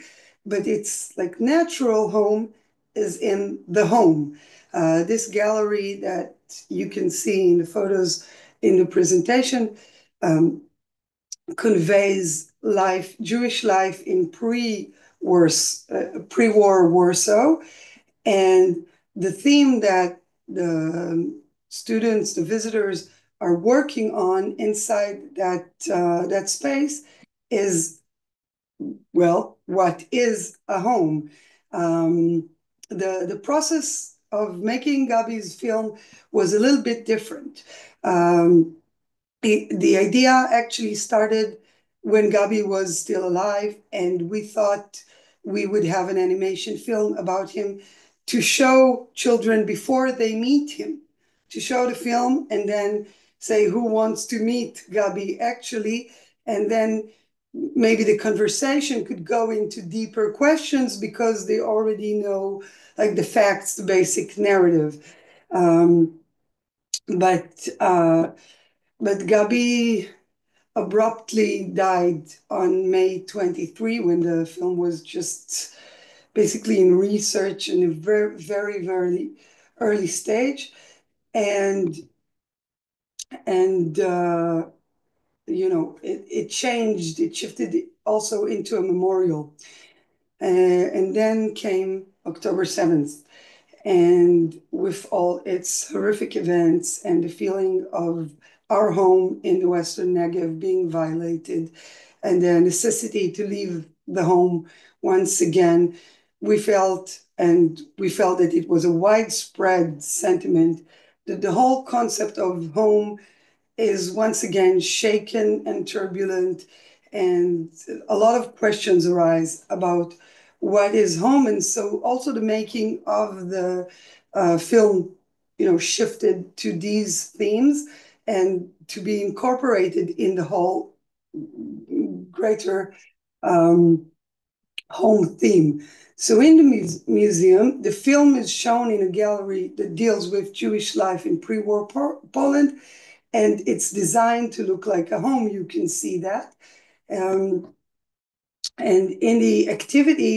but it's like natural home is in the home. This gallery that you can see in the photos in the presentation conveys life, Jewish life in pre-war Warsaw. And the theme that the students, the visitors are working on inside that space is, well, what is a home? The process of making Gabi's film was a little bit different. The idea actually started when Gabi was still alive, and we thought we would have an animation film about him to show children before they meet him, to show the film and then say who wants to meet Gabi actually, and then maybe the conversation could go into deeper questions because they already know like the facts, the basic narrative. But Gabi abruptly died on May 23 when the film was just basically in research in a very, very, very early stage. And it changed, it shifted also into a memorial. And then came, October 7th. And with all its horrific events and the feeling of our home in the Western Negev being violated and the necessity to leave the home once again, we felt that it was a widespread sentiment that the whole concept of home is once again shaken and turbulent, and a lot of questions arise about what is home. And so also the making of the film, shifted to these themes and to be incorporated in the whole greater home theme. So in the museum, the film is shown in a gallery that deals with Jewish life in pre-war Poland, and it's designed to look like a home. You can see that. And in the activity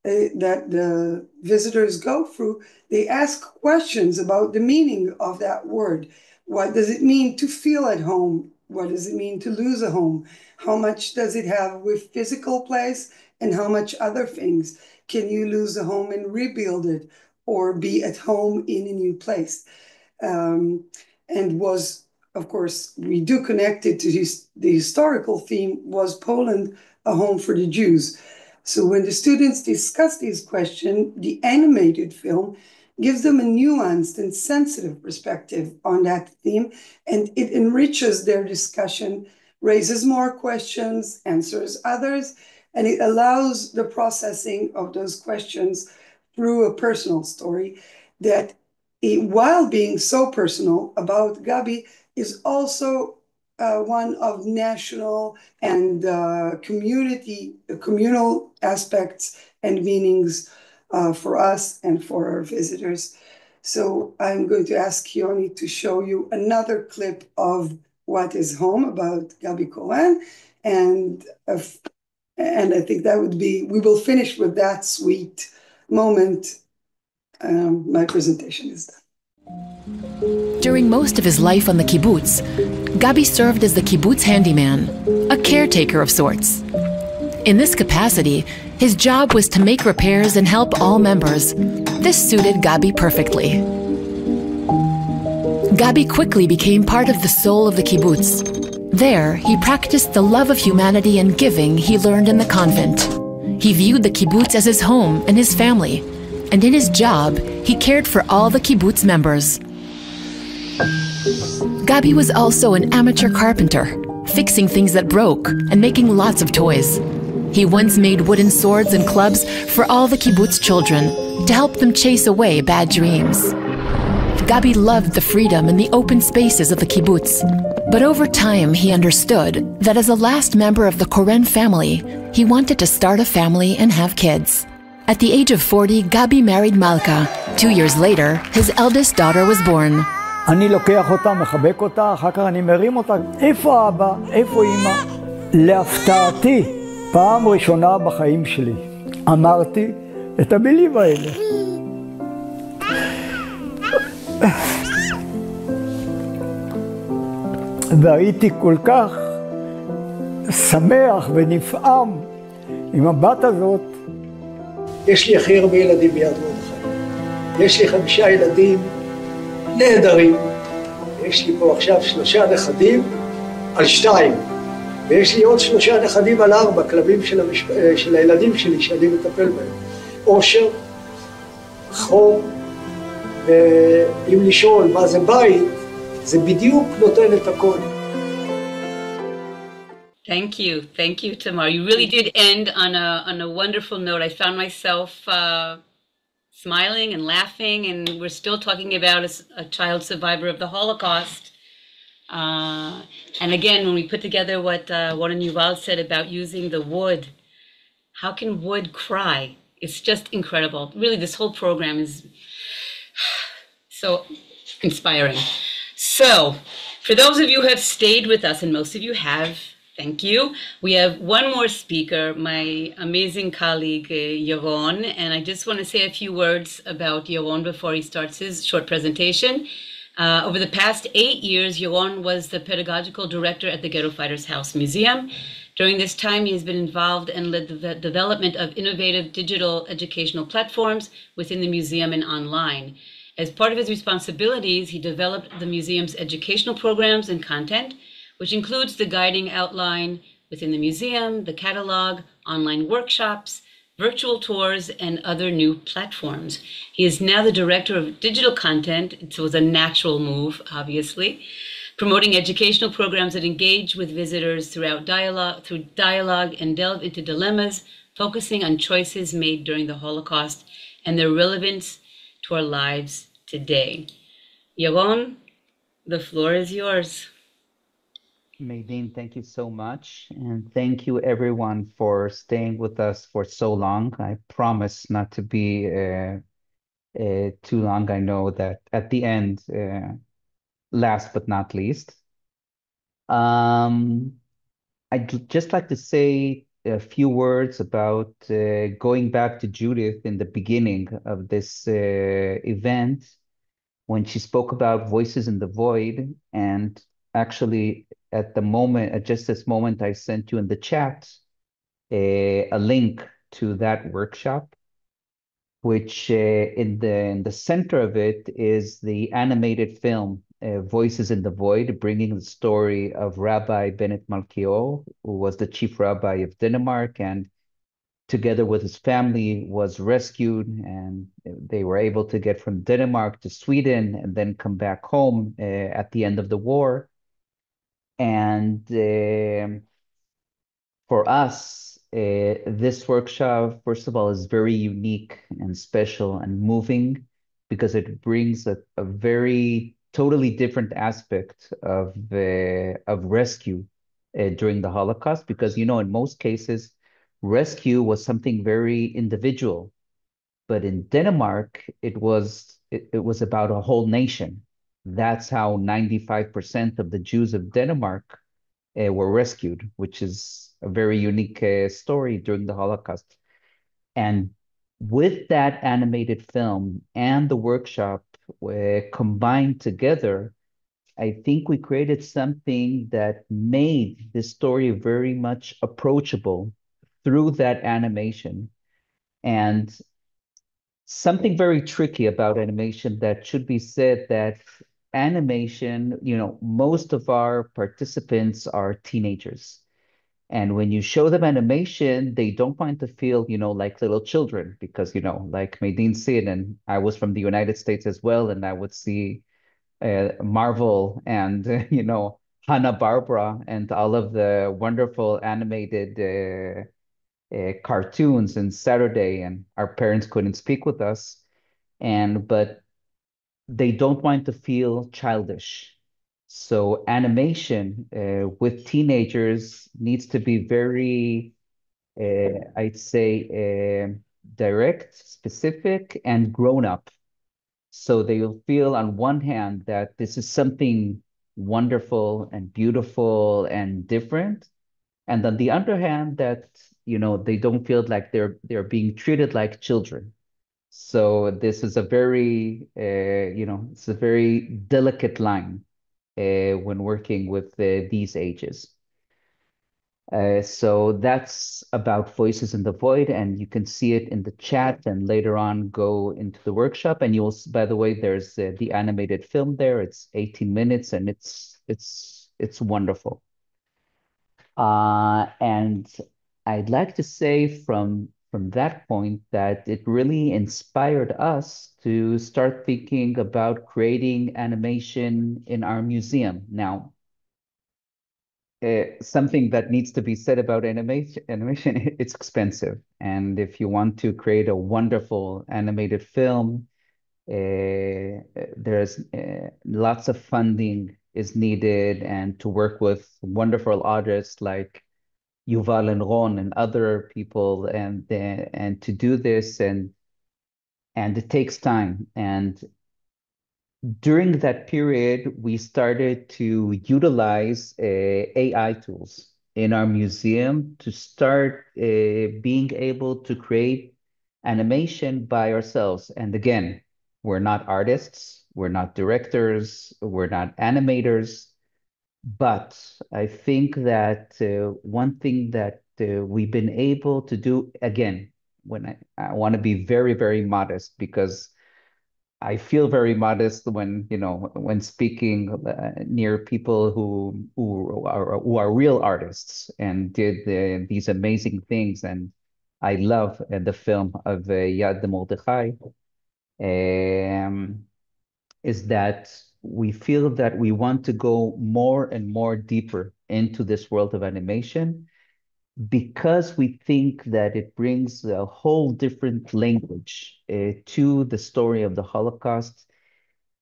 that the visitors go through, they ask questions about the meaning of that word. What does it mean to feel at home? What does it mean to lose a home? How much does it have with physical place and how much other things? Can you lose a home and rebuild it or be at home in a new place? And was, of course, we do connect it to the historical theme, was Poland a home for the Jews? So when the students discuss these questions, the animated film gives them a nuanced and sensitive perspective on that theme, and it enriches their discussion, raises more questions, answers others, and it allows the processing of those questions through a personal story that, while being so personal about Gabi, is also one of national and communal aspects and meanings for us and for our visitors. So I'm going to ask Yoni to show you another clip of What is Home about Gabi Cohen, and I think that would be, we will finish with that sweet moment. My presentation is done. During most of his life on the kibbutz, Gabi served as the kibbutz handyman, a caretaker of sorts. In this capacity, his job was to make repairs and help all members. This suited Gabi perfectly. Gabi quickly became part of the soul of the kibbutz. There, he practiced the love of humanity and giving he learned in the convent. He viewed the kibbutz as his home and his family, and in his job, he cared for all the kibbutz members. Gabi was also an amateur carpenter, fixing things that broke and making lots of toys. He once made wooden swords and clubs for all the kibbutz children to help them chase away bad dreams. Gabi loved the freedom and the open spaces of the kibbutz, but over time he understood that as a last member of the Koren family, he wanted to start a family and have kids. At the age of 40, Gabi married Malka. 2 years later, his eldest daughter was born. אני לוקח אותה, מחבק אותה, אחר כך אני מרים אותה. איפה אבא? איפה אמא? להפתעתי, פעם ראשונה בחיים שלי, אמרתי את המילים האלה. והייתי כל כך שמח ונפעם עם הבת הזאת. יש לי הכי הרבה ילדים ביד מרדכי. יש לי 5 ילדים נהדרים. יש לי פה עכשיו 3 נכדים על 2. ויש לי עוד 3 נכדים על 4, כלבים של הילדים שלי שאני מטפל בהם. אושר, חום, ואם לשאול מה זה בית, זה בדיוק נותן את הכל. Thank you, Tamar. You really did end on a wonderful note. I found myself smiling and laughing, and we're still talking about a child survivor of the Holocaust. And again, when we put together what Yaron and Yuval said about using the wood, how can wood cry? It's just incredible. Really, this whole program is so inspiring. So, for those of you who have stayed with us, and most of you have, thank you. We have one more speaker, my amazing colleague, Yaron, and I just want to say a few words about Yaron before he starts his short presentation. Over the past 8 years, Yaron was the pedagogical director at the Ghetto Fighters House Museum. During this time, he has been involved and led the development of innovative digital educational platforms within the museum and online. As part of his responsibilities, he developed the museum's educational programs and content, which includes the guiding outline within the museum, the catalog, online workshops, virtual tours, and other new platforms. He is now the director of digital content. It was a natural move, obviously, promoting educational programs that engage with visitors through dialogue and delve into dilemmas, focusing on choices made during the Holocaust and their relevance to our lives today. Yaron, the floor is yours. Medine, thank you so much. And thank you everyone for staying with us for so long. I promise not to be too long. I know that at the end, last but not least, I'd just like to say a few words about going back to Judith in the beginning of this event when she spoke about voices in the void. And actually, at the moment, at just this moment, I sent you in the chat a link to that workshop, which in the center of it is the animated film Voices in the Void, bringing the story of Rabbi Bennett Malkiel, who was the chief rabbi of Denmark, and together with his family was rescued, and they were able to get from Denmark to Sweden and then come back home at the end of the war. And for us, this workshop, first of all, is very unique and special and moving because it brings a very totally different aspect of rescue during the Holocaust. Because, you know, in most cases, rescue was something very individual. But in Denmark, it was about a whole nation. That's how 95% of the Jews of Denmark were rescued, which is a very unique story during the Holocaust. And with that animated film and the workshop combined together, I think we created something that made this story very much approachable through that animation. And something very tricky about animation that should be said, that animation, you know, most of our participants are teenagers. And when you show them animation, they don't want to feel, you know, like little children because, you know, like Medine said, and I was from the United States as well, and I would see Marvel and, you know, Hanna-Barbera and all of the wonderful animated cartoons and Saturday, and our parents couldn't speak with us. But they don't want to feel childish. So animation with teenagers needs to be very, I'd say, direct, specific, and grown up. So they'll feel on one hand that this is something wonderful and beautiful and different. And on the other hand, that, you know, they don't feel like they're being treated like children. So this is a very, you know, it's a very delicate line when working with these ages. So that's about Voices in the Void, and you can see it in the chat and later on go into the workshop. And you'll, by the way, there's the animated film there. It's 18 minutes and it's wonderful. And I'd like to say from that point that it really inspired us to start thinking about creating animation in our museum. Now, something that needs to be said about animation, it's expensive. And if you want to create a wonderful animated film, there's lots of funding is needed, and to work with wonderful artists like Yuval and Ron and other people, and to do this, and it takes time. And during that period, we started to utilize AI tools in our museum to start being able to create animation by ourselves. And again, We're not artists, we're not directors, we're not animators, but I think that one thing that we've been able to do, again, when I want to be very, very modest, because I feel very modest when, you know, when speaking near people who are real artists and did these amazing things. And I love the film of Yad Mordechai, is that we feel that we want to go more and more deeper into this world of animation, because we think that it brings a whole different language to the story of the Holocaust.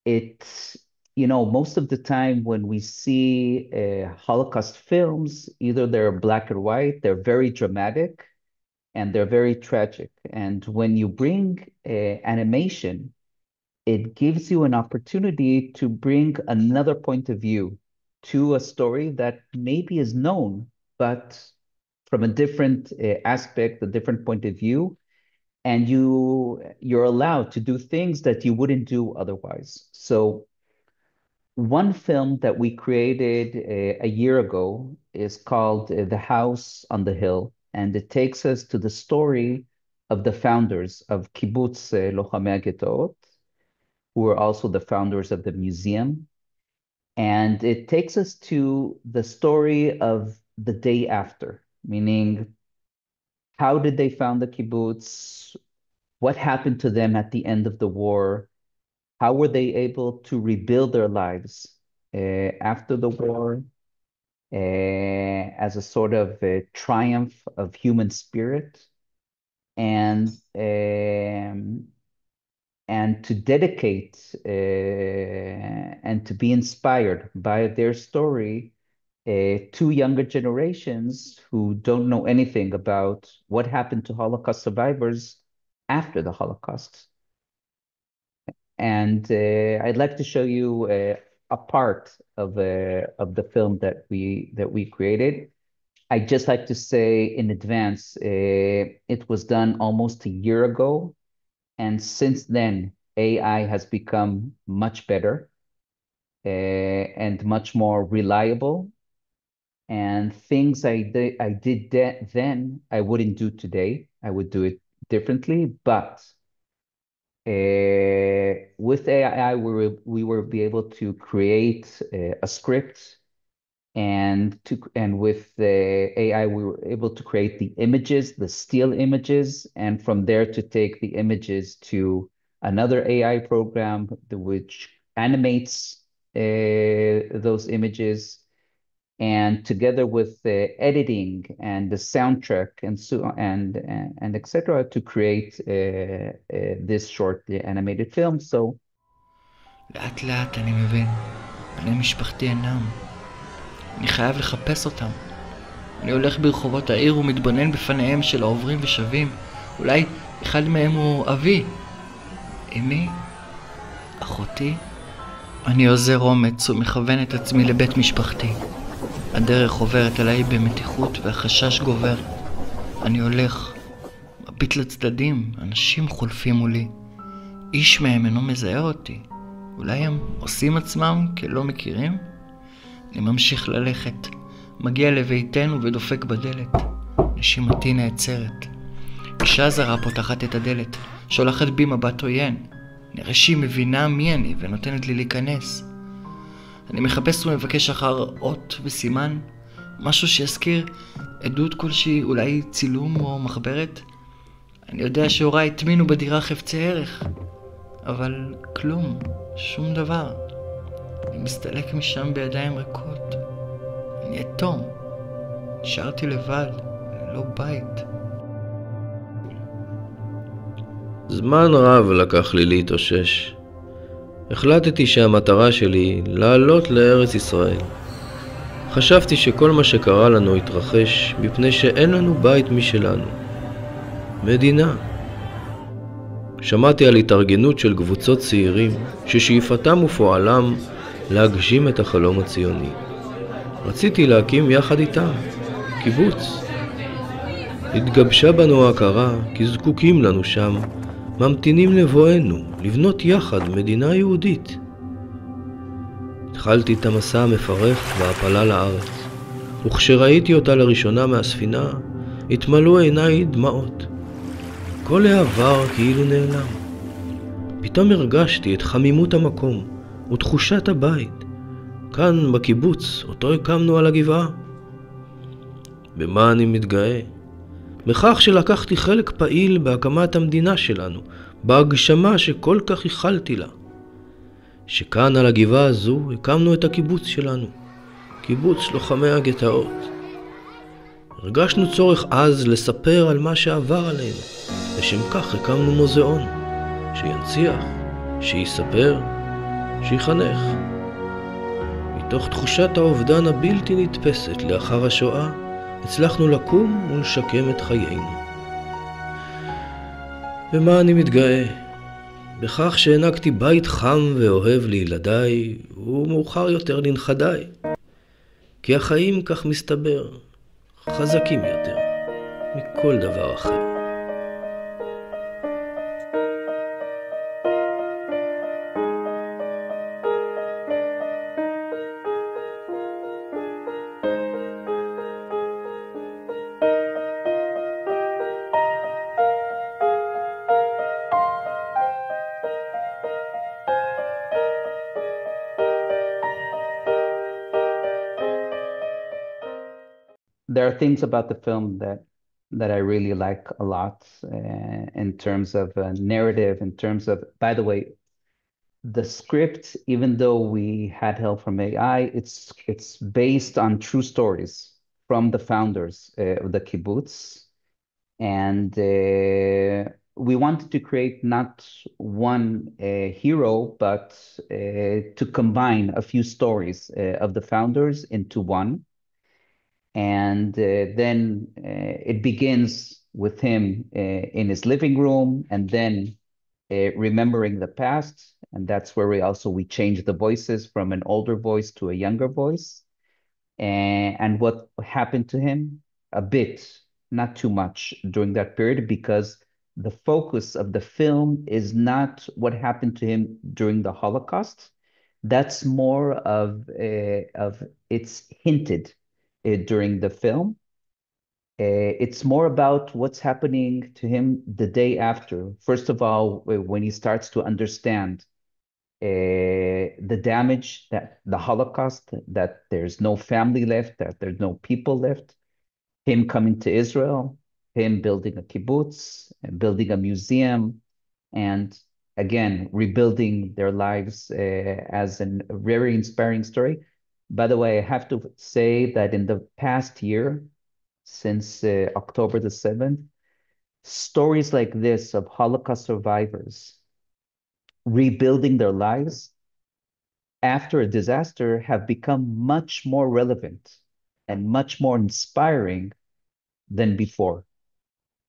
It's, you know, most of the time when we see Holocaust films, either they're black and white, they're very dramatic, and they're very tragic. And when you bring animation, it gives you an opportunity to bring another point of view to a story that maybe is known, but from a different aspect, a different point of view, and you're allowed to do things that you wouldn't do otherwise. So one film that we created a year ago is called The House on the Hill, and it takes us to the story of the founders of Kibbutz Lochamei HaGhettoot, who are also the founders of the museum. And it takes us to the story of the day after, meaning how did they found the kibbutz? What happened to them at the end of the war? How were they able to rebuild their lives after the war as a sort of a triumph of human spirit? And to dedicate and to be inspired by their story to younger generations who don't know anything about what happened to Holocaust survivors after the Holocaust. And I'd like to show you a part of the film that we created. I'd just like to say in advance, it was done almost a year ago. And since then, AI has become much better and much more reliable. And things I did then, I wouldn't do today. I would do it differently. But with AI, we will be able to create a script, and with the AI, we were able to create the images, the still images, and from there to take the images to another AI program which animates those images, and together with the editing and the soundtrack and etc. to create this short animated film. So לאט לאט אני מבין, בני משפחתי אינם. אני חייב לחפש אותם. אני הולך ברחובות העיר ומתבונן בפניהם של העוברים ושבים. אולי אחד מהם הוא אבי, אמי, אחותי. אני עוזר אומץ ומכוון את עצמי לבית משפחתי. הדרך עוברת עליי במתיחות והחשש גובר. אני הולך, מביט לצדדים, אנשים חולפים מולי. איש מהם אינו מזהה אותי. אולי הם עושים עצמם כלא מכירים? אני ממשיך ללכת, מגיע לביתנו ודופק בדלת. נשימתי נעצרת. אישה זרה פותחת את הדלת, שולחת בי מבט עוין. נראה שהיא מבינה מי אני ונותנת לי להיכנס. אני מחפש ומבקש אחר אות וסימן, משהו שיזכיר עדות כלשהי, אולי צילום או מחברת. אני יודע שהוריי הטמינו בדירה חפצי ערך, אבל כלום, שום דבר. אני מסתלק משם בידיים ריקות. אני אתום. נשארתי לבד, ללא בית. זמן רב לקח לי להתאושש. החלטתי שהמטרה שלי לעלות לארץ ישראל. חשבתי שכל מה שקרה לנו התרחש מפני שאין לנו בית משלנו. מדינה. שמעתי על התארגנות של קבוצות צעירים ששאיפתם ופועלם להגשים את החלום הציוני. רציתי להקים יחד איתם קיבוץ. התגבשה בנו ההכרה כי זקוקים לנו שם ממתינים לבואנו, לבנות יחד מדינה יהודית. התחלתי את המסע המפרך וההפלה לארץ, וכשראיתי אותה לראשונה מהספינה, התמלאו עיניי דמעות. כל העבר כאילו נעלם. פתאום הרגשתי את חמימות המקום ותחושת הבית, כאן בקיבוץ, אותו הקמנו על הגבעה. במה אני מתגאה? בכך שלקחתי חלק פעיל בהקמת המדינה שלנו, בהגשמה שכל כך ייחלתי לה. שכאן על הגבעה הזו הקמנו את הקיבוץ שלנו, קיבוץ לוחמי הגטאות. הרגשנו צורך אז לספר על מה שעבר עלינו, לשם כך הקמנו מוזיאון, שינציח, שיספר, שיחנך. מתוך תחושת האובדן הבלתי נתפסת לאחר השואה, הצלחנו לקום ולשקם את חיינו. במה אני מתגאה? בכך שהענקתי בית חם ואוהב לילדיי, ומאוחר יותר לנכדיי. כי החיים, כך מסתבר, חזקים יותר מכל דבר אחר. There are things about the film that I really like a lot in terms of narrative, in terms of, by the way, the script, even though we had help from AI, it's based on true stories from the founders of the kibbutz. And we wanted to create not one hero, but to combine a few stories of the founders into one. And then it begins with him in his living room, and then remembering the past. And that's where we change the voices from an older voice to a younger voice. And what happened to him? A bit, not too much during that period, because the focus of the film is not what happened to him during the Holocaust. That's more of it's hinted during the film. It's more about what's happening to him the day after. First of all, when he starts to understand the damage, that the Holocaust, that there's no family left, that there's no people left, him coming to Israel, him building a kibbutz, and building a museum, and again, rebuilding their lives as a very inspiring story. By the way, I have to say that in the past year, since October the 7th, stories like this of Holocaust survivors rebuilding their lives after a disaster have become much more relevant and much more inspiring than before.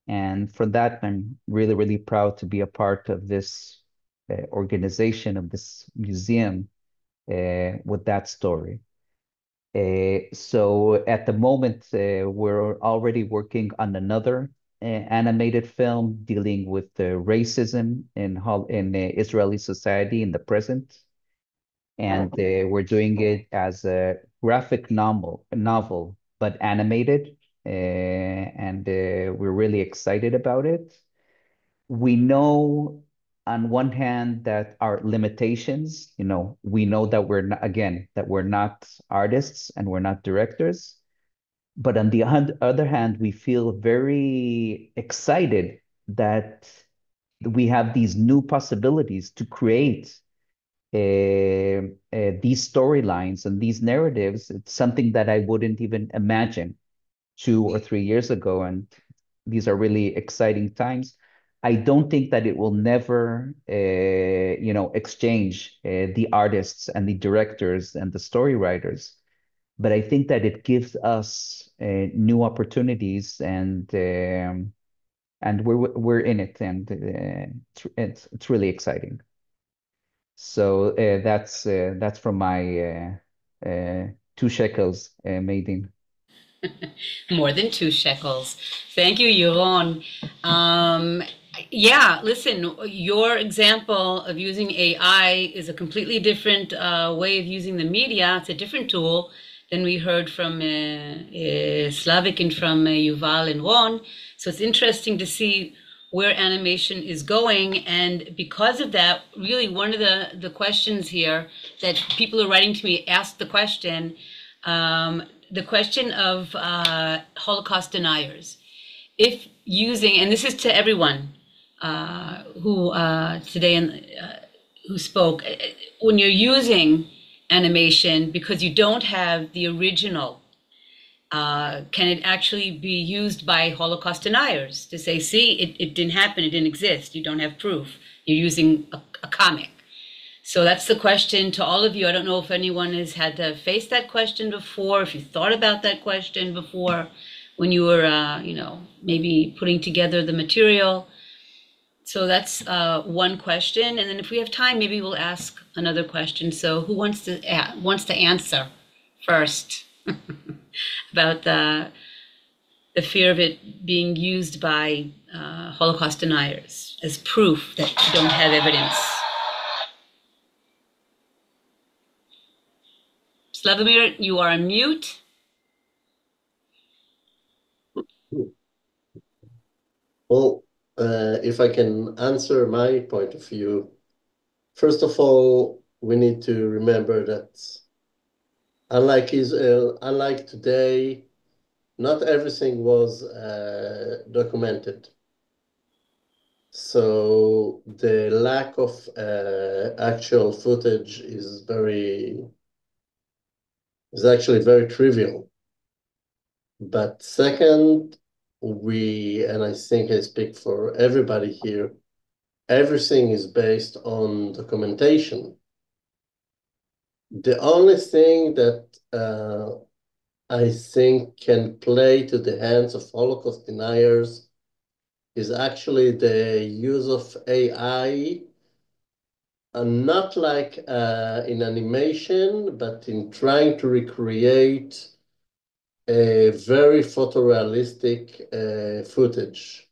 And for that, I'm really, really proud to be a part of this organization, of this museum with that story. So at the moment, we're already working on another animated film dealing with racism in Israeli society in the present. And we're doing it as a graphic novel, but animated. And we're really excited about it. We know on one hand that our limitations, we know that we're not, again, that we're not artists and we're not directors. But on the other hand, we feel very excited that we have these new possibilities to create these storylines and these narratives. It's something that I wouldn't even imagine 2 or 3 years ago. And these are really exciting times. I don't think that it will never, exchange the artists and the directors and the story writers. But I think that it gives us new opportunities, and we're in it, and it's really exciting. So that's from my 2 shekels, Meidin. More than 2 shekels. Thank you, Yaron. Yeah, listen, your example of using AI is a completely different way of using the media. It's a different tool than we heard from Slavik and from Yuval and Ron. So it's interesting to see where animation is going. And because of that, really one of the questions here that people are writing to me asked the question of Holocaust deniers. If using, and this is to everyone who today who spoke, when you're using animation because you don't have the original, can it actually be used by Holocaust deniers to say, see, it didn't happen, it didn't exist, you don't have proof, you're using a comic? So that's the question to all of you. I don't know if anyone has had to face that question before, if you thought about that question before when you were, maybe putting together the material. So that's one question. And then if we have time, maybe we'll ask another question. So who wants to answer first about the fear of it being used by Holocaust deniers as proof that you don't have evidence? Slawomir, you are on mute. Well, if I can answer my point of view, first of all, we need to remember that unlike Israel, unlike today, not everything was documented. So the lack of actual footage is actually very trivial. But second, and I think I speak for everybody here, everything is based on documentation. The only thing that I think can play to the hands of Holocaust deniers is actually the use of AI, and not like in animation, but in trying to recreate a very photorealistic footage.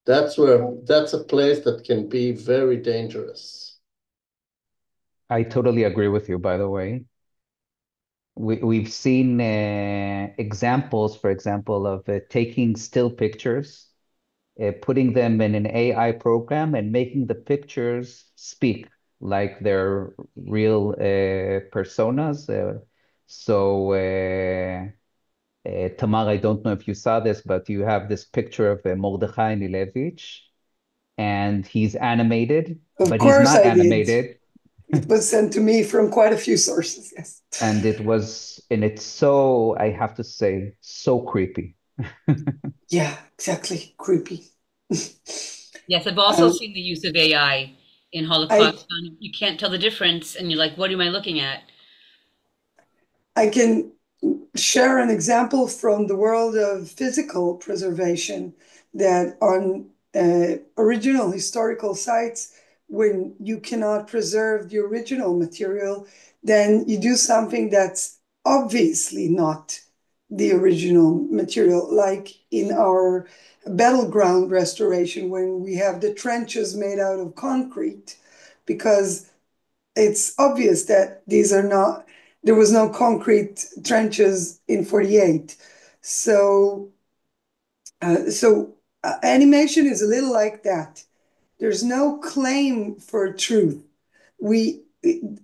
That's a place that can be very dangerous. I totally agree with you, by the way. We've seen examples, for example, of taking still pictures, putting them in an AI program and making the pictures speak like they're real personas. Tamar, I don't know if you saw this, but you have this picture of Mordechai Nilevich, and he's animated, but he's not animated. It was sent to me from quite a few sources, yes. And it's so, I have to say, so creepy. Yeah, exactly, creepy. Yes, I've also seen the use of AI in Holocaust. You can't tell the difference, and you're like, what am I looking at? I can share an example from the world of physical preservation, that on original historical sites, when you cannot preserve the original material, then you do something that's obviously not the original material, like in our battleground restoration, when we have the trenches made out of concrete, because it's obvious that there was no concrete trenches in 48. So animation is a little like that. There's no claim for truth.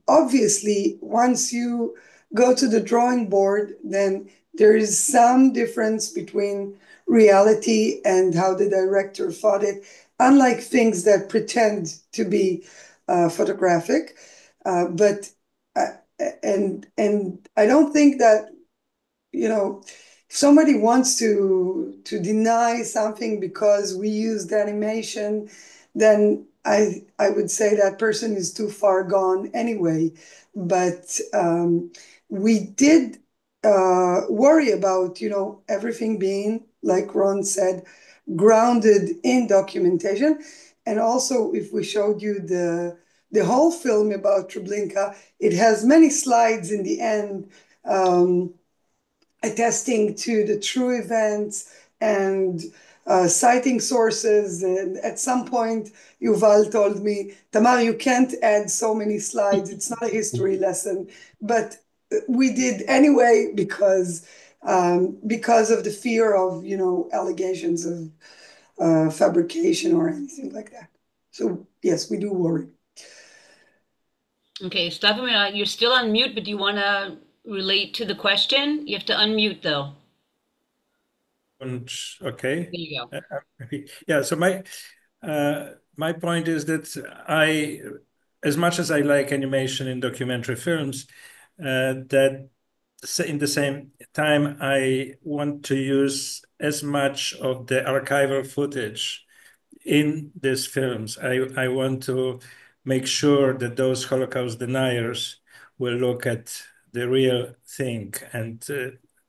Obviously, once you go to the drawing board, then there is some difference between reality and how the director thought it, unlike things that pretend to be photographic. And I don't think that, if somebody wants to deny something because we used animation, then I would say that person is too far gone anyway. But we did worry about, everything being, like Ron said, grounded in documentation. And also, if we showed you the whole film about Treblinka, it has many slides in the end attesting to the true events and citing sources. And at some point, Yuval told me, Tamar, you can't add so many slides. It's not a history lesson. But we did anyway because of the fear of, allegations of fabrication or anything like that. So yes, we do worry. Okay, Slawomir, you're still on mute, but do you want to relate to the question? You have to unmute though. Okay. There you go. Yeah. So my point is that as much as I like animation in documentary films, that in the same time I want to use as much of the archival footage in these films. I want to make sure that those Holocaust deniers will look at the real thing. And,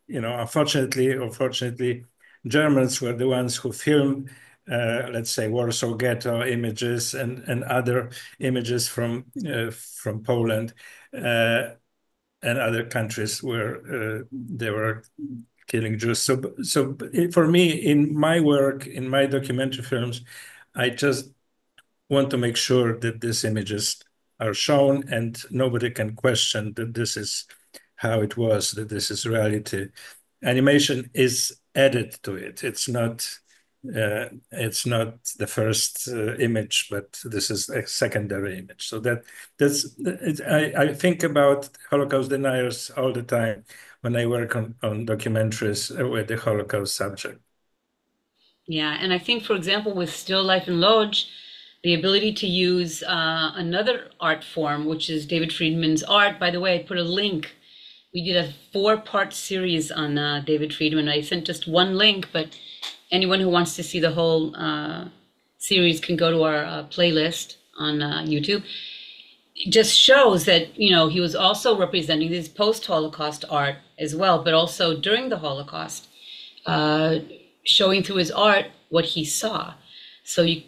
unfortunately, Germans were the ones who filmed, let's say, Warsaw Ghetto images and other images from Poland and other countries where they were killing Jews. So for me, in my work, in my documentary films, I just want to make sure that these images are shown and nobody can question that this is how it was, that this is reality. Animation is added to it. It's not the first image, but this is a secondary image. So I think about Holocaust deniers all the time when I work on documentaries with the Holocaust subject. Yeah, and I think, for example, with Still Life in Lodz, the ability to use another art form, which is David Friedman's art. By the way, I put a link. We did a 4-part series on David Friedman. I sent just one link, but anyone who wants to see the whole series can go to our playlist on YouTube. It just shows that, he was also representing this post-Holocaust art as well, but also during the Holocaust, showing through his art what he saw. So, you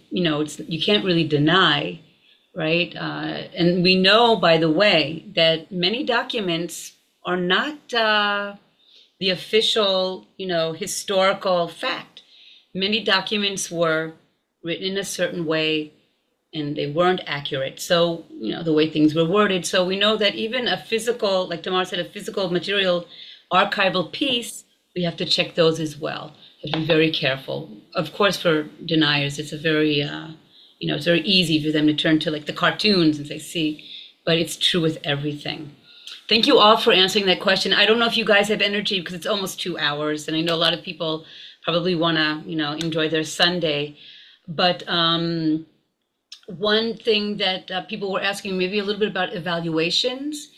can't really deny, right? And we know, by the way, that many documents are not the official, historical fact. Many documents were written in a certain way and they weren't accurate. So, the way things were worded. So we know that even a physical, like Tamar said, a physical material archival piece, we have to check those as well. Be very careful. Of course, for deniers, it's a very, it's very easy for them to turn to like the cartoons and say, see, but it's true with everything. Thank you all for answering that question. I don't know if you guys have energy because it's almost 2 hours, and I know a lot of people probably want to, enjoy their Sunday. But one thing that people were asking maybe a little bit about evaluations.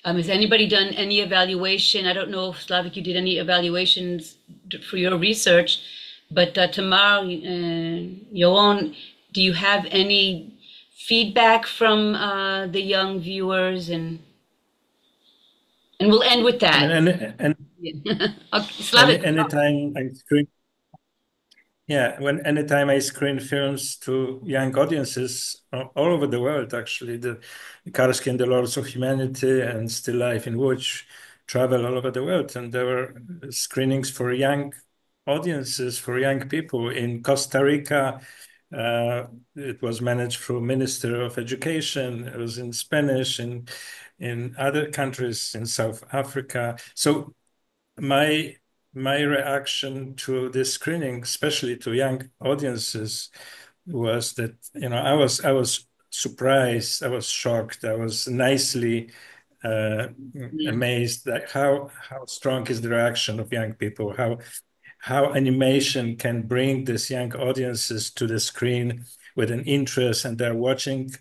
Has anybody done any evaluation? I don't know if, Slavik, you did any evaluations for your research, but Tamar, Yaron, do you have any feedback from the young viewers? And we'll end with that. Slavik. Anytime I screen, anytime I screen films to young audiences all over the world, actually, the Karski and the Lords of Humanity and Still Life in Lodz travel all over the world. And there were screenings for young audiences, for young people in Costa Rica. It was managed through Minister of Education. It was in Spanish, in other countries, in South Africa. So my reaction to this screening, especially to young audiences, was that I was surprised, I was shocked, I was nicely amazed at how strong is the reaction of young people, how animation can bring these young audiences to the screen with an interest, and they're watching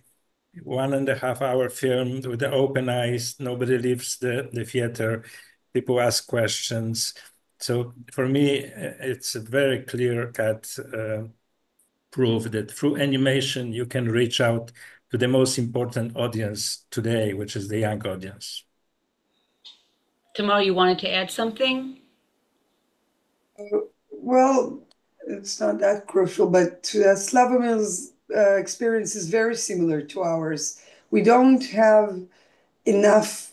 1.5 hour film with the open eyes. Nobody leaves the theater. People ask questions. So for me, it's a very clear-cut proof that through animation, you can reach out to the most important audience today, which is the young audience. Tamar, you wanted to add something? Well, it's not that crucial, but Slawomir's experience is very similar to ours. We don't have enough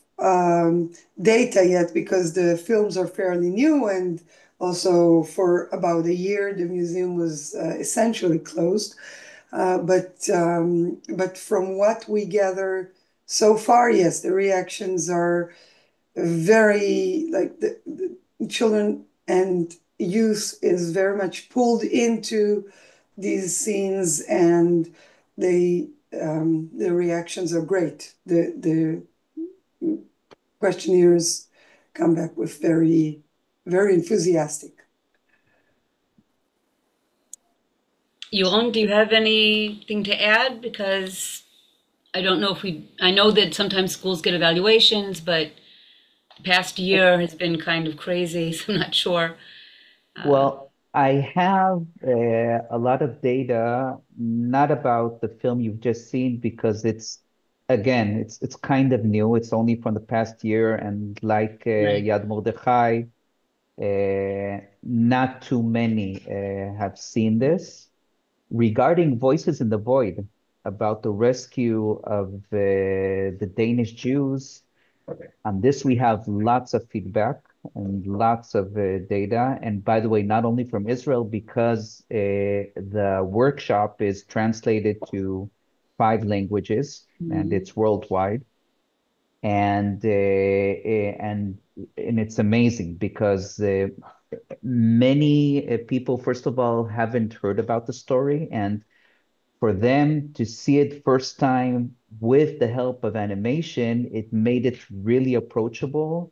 data yet because the films are fairly new and Also, for about a year, the museum was essentially closed. But from what we gather so far, yes, the reactions are very, like the children and youth is very much pulled into these scenes, and the reactions are great. The questionnaires come back with very, very enthusiastic. Yaron, do you have anything to add? Because I don't know if I know that sometimes schools get evaluations, but the past year has been kind of crazy, so I'm not sure. Well, I have a lot of data, not about the film you've just seen, because it's kind of new. It's only from the past year, and like Right. Yad Mordechai, not too many have seen this. Regarding Voices in the Void, about the rescue of the Danish Jews, on this we have lots of feedback and lots of data. And by the way, not only from Israel, because the workshop is translated to 5 languages and it's worldwide. And it's amazing because many people, first of all, haven't heard about the story, and for them to see it first time with the help of animation, it made it really approachable.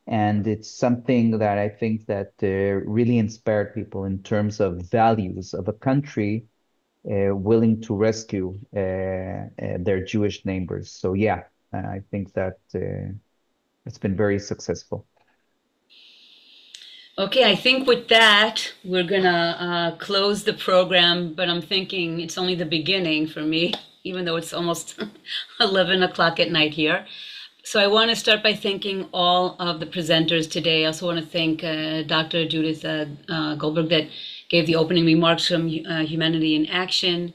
And it's something that I think that really inspired people in terms of values of a country willing to rescue their Jewish neighbors. So yeah, I think that it's been very successful. Okay, I think with that, we're gonna close the program, but I'm thinking it's only the beginning for me, even though it's almost 11 o'clock at night here. So I want to start by thanking all of the presenters today. I also want to thank Dr. Judith Goldberg that gave the opening remarks from Humanity in Action.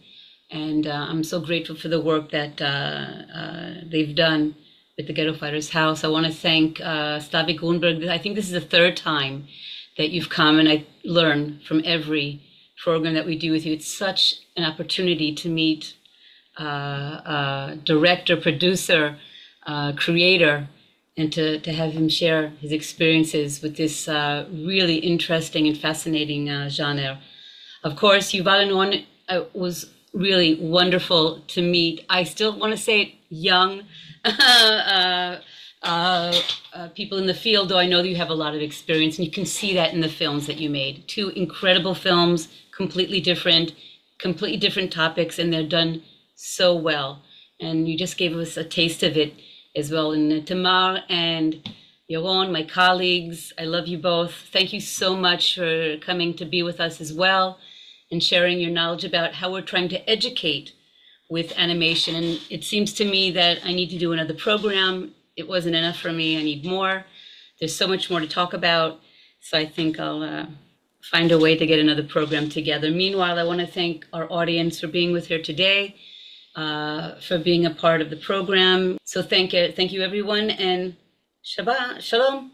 And I'm so grateful for the work that they've done with the Ghetto Fighters House. I want to thank Slawomir Grunberg. I think this is the 3rd time that you've come, and I learn from every program that we do with you. It's such an opportunity to meet director, producer, creator, and to have him share his experiences with this really interesting and fascinating genre. Of course, Yuval and Yaron was really wonderful to meet. I still want to say it, young people in the field, though I know that you have a lot of experience, and you can see that in the films that you made. 2 incredible films, completely different topics, and they're done so well. And you just gave us a taste of it as well. And Tamar and Yaron, my colleagues, I love you both. Thank you so much for coming to be with us as well and sharing your knowledge about how we're trying to educate with animation. And it seems to me that I need to do another program. It wasn't enough for me. I need more. There's so much more to talk about. So I think I'll find a way to get another program together. Meanwhile, I want to thank our audience for being with here today, for being a part of the program. So thank you everyone, and Shabbat Shalom.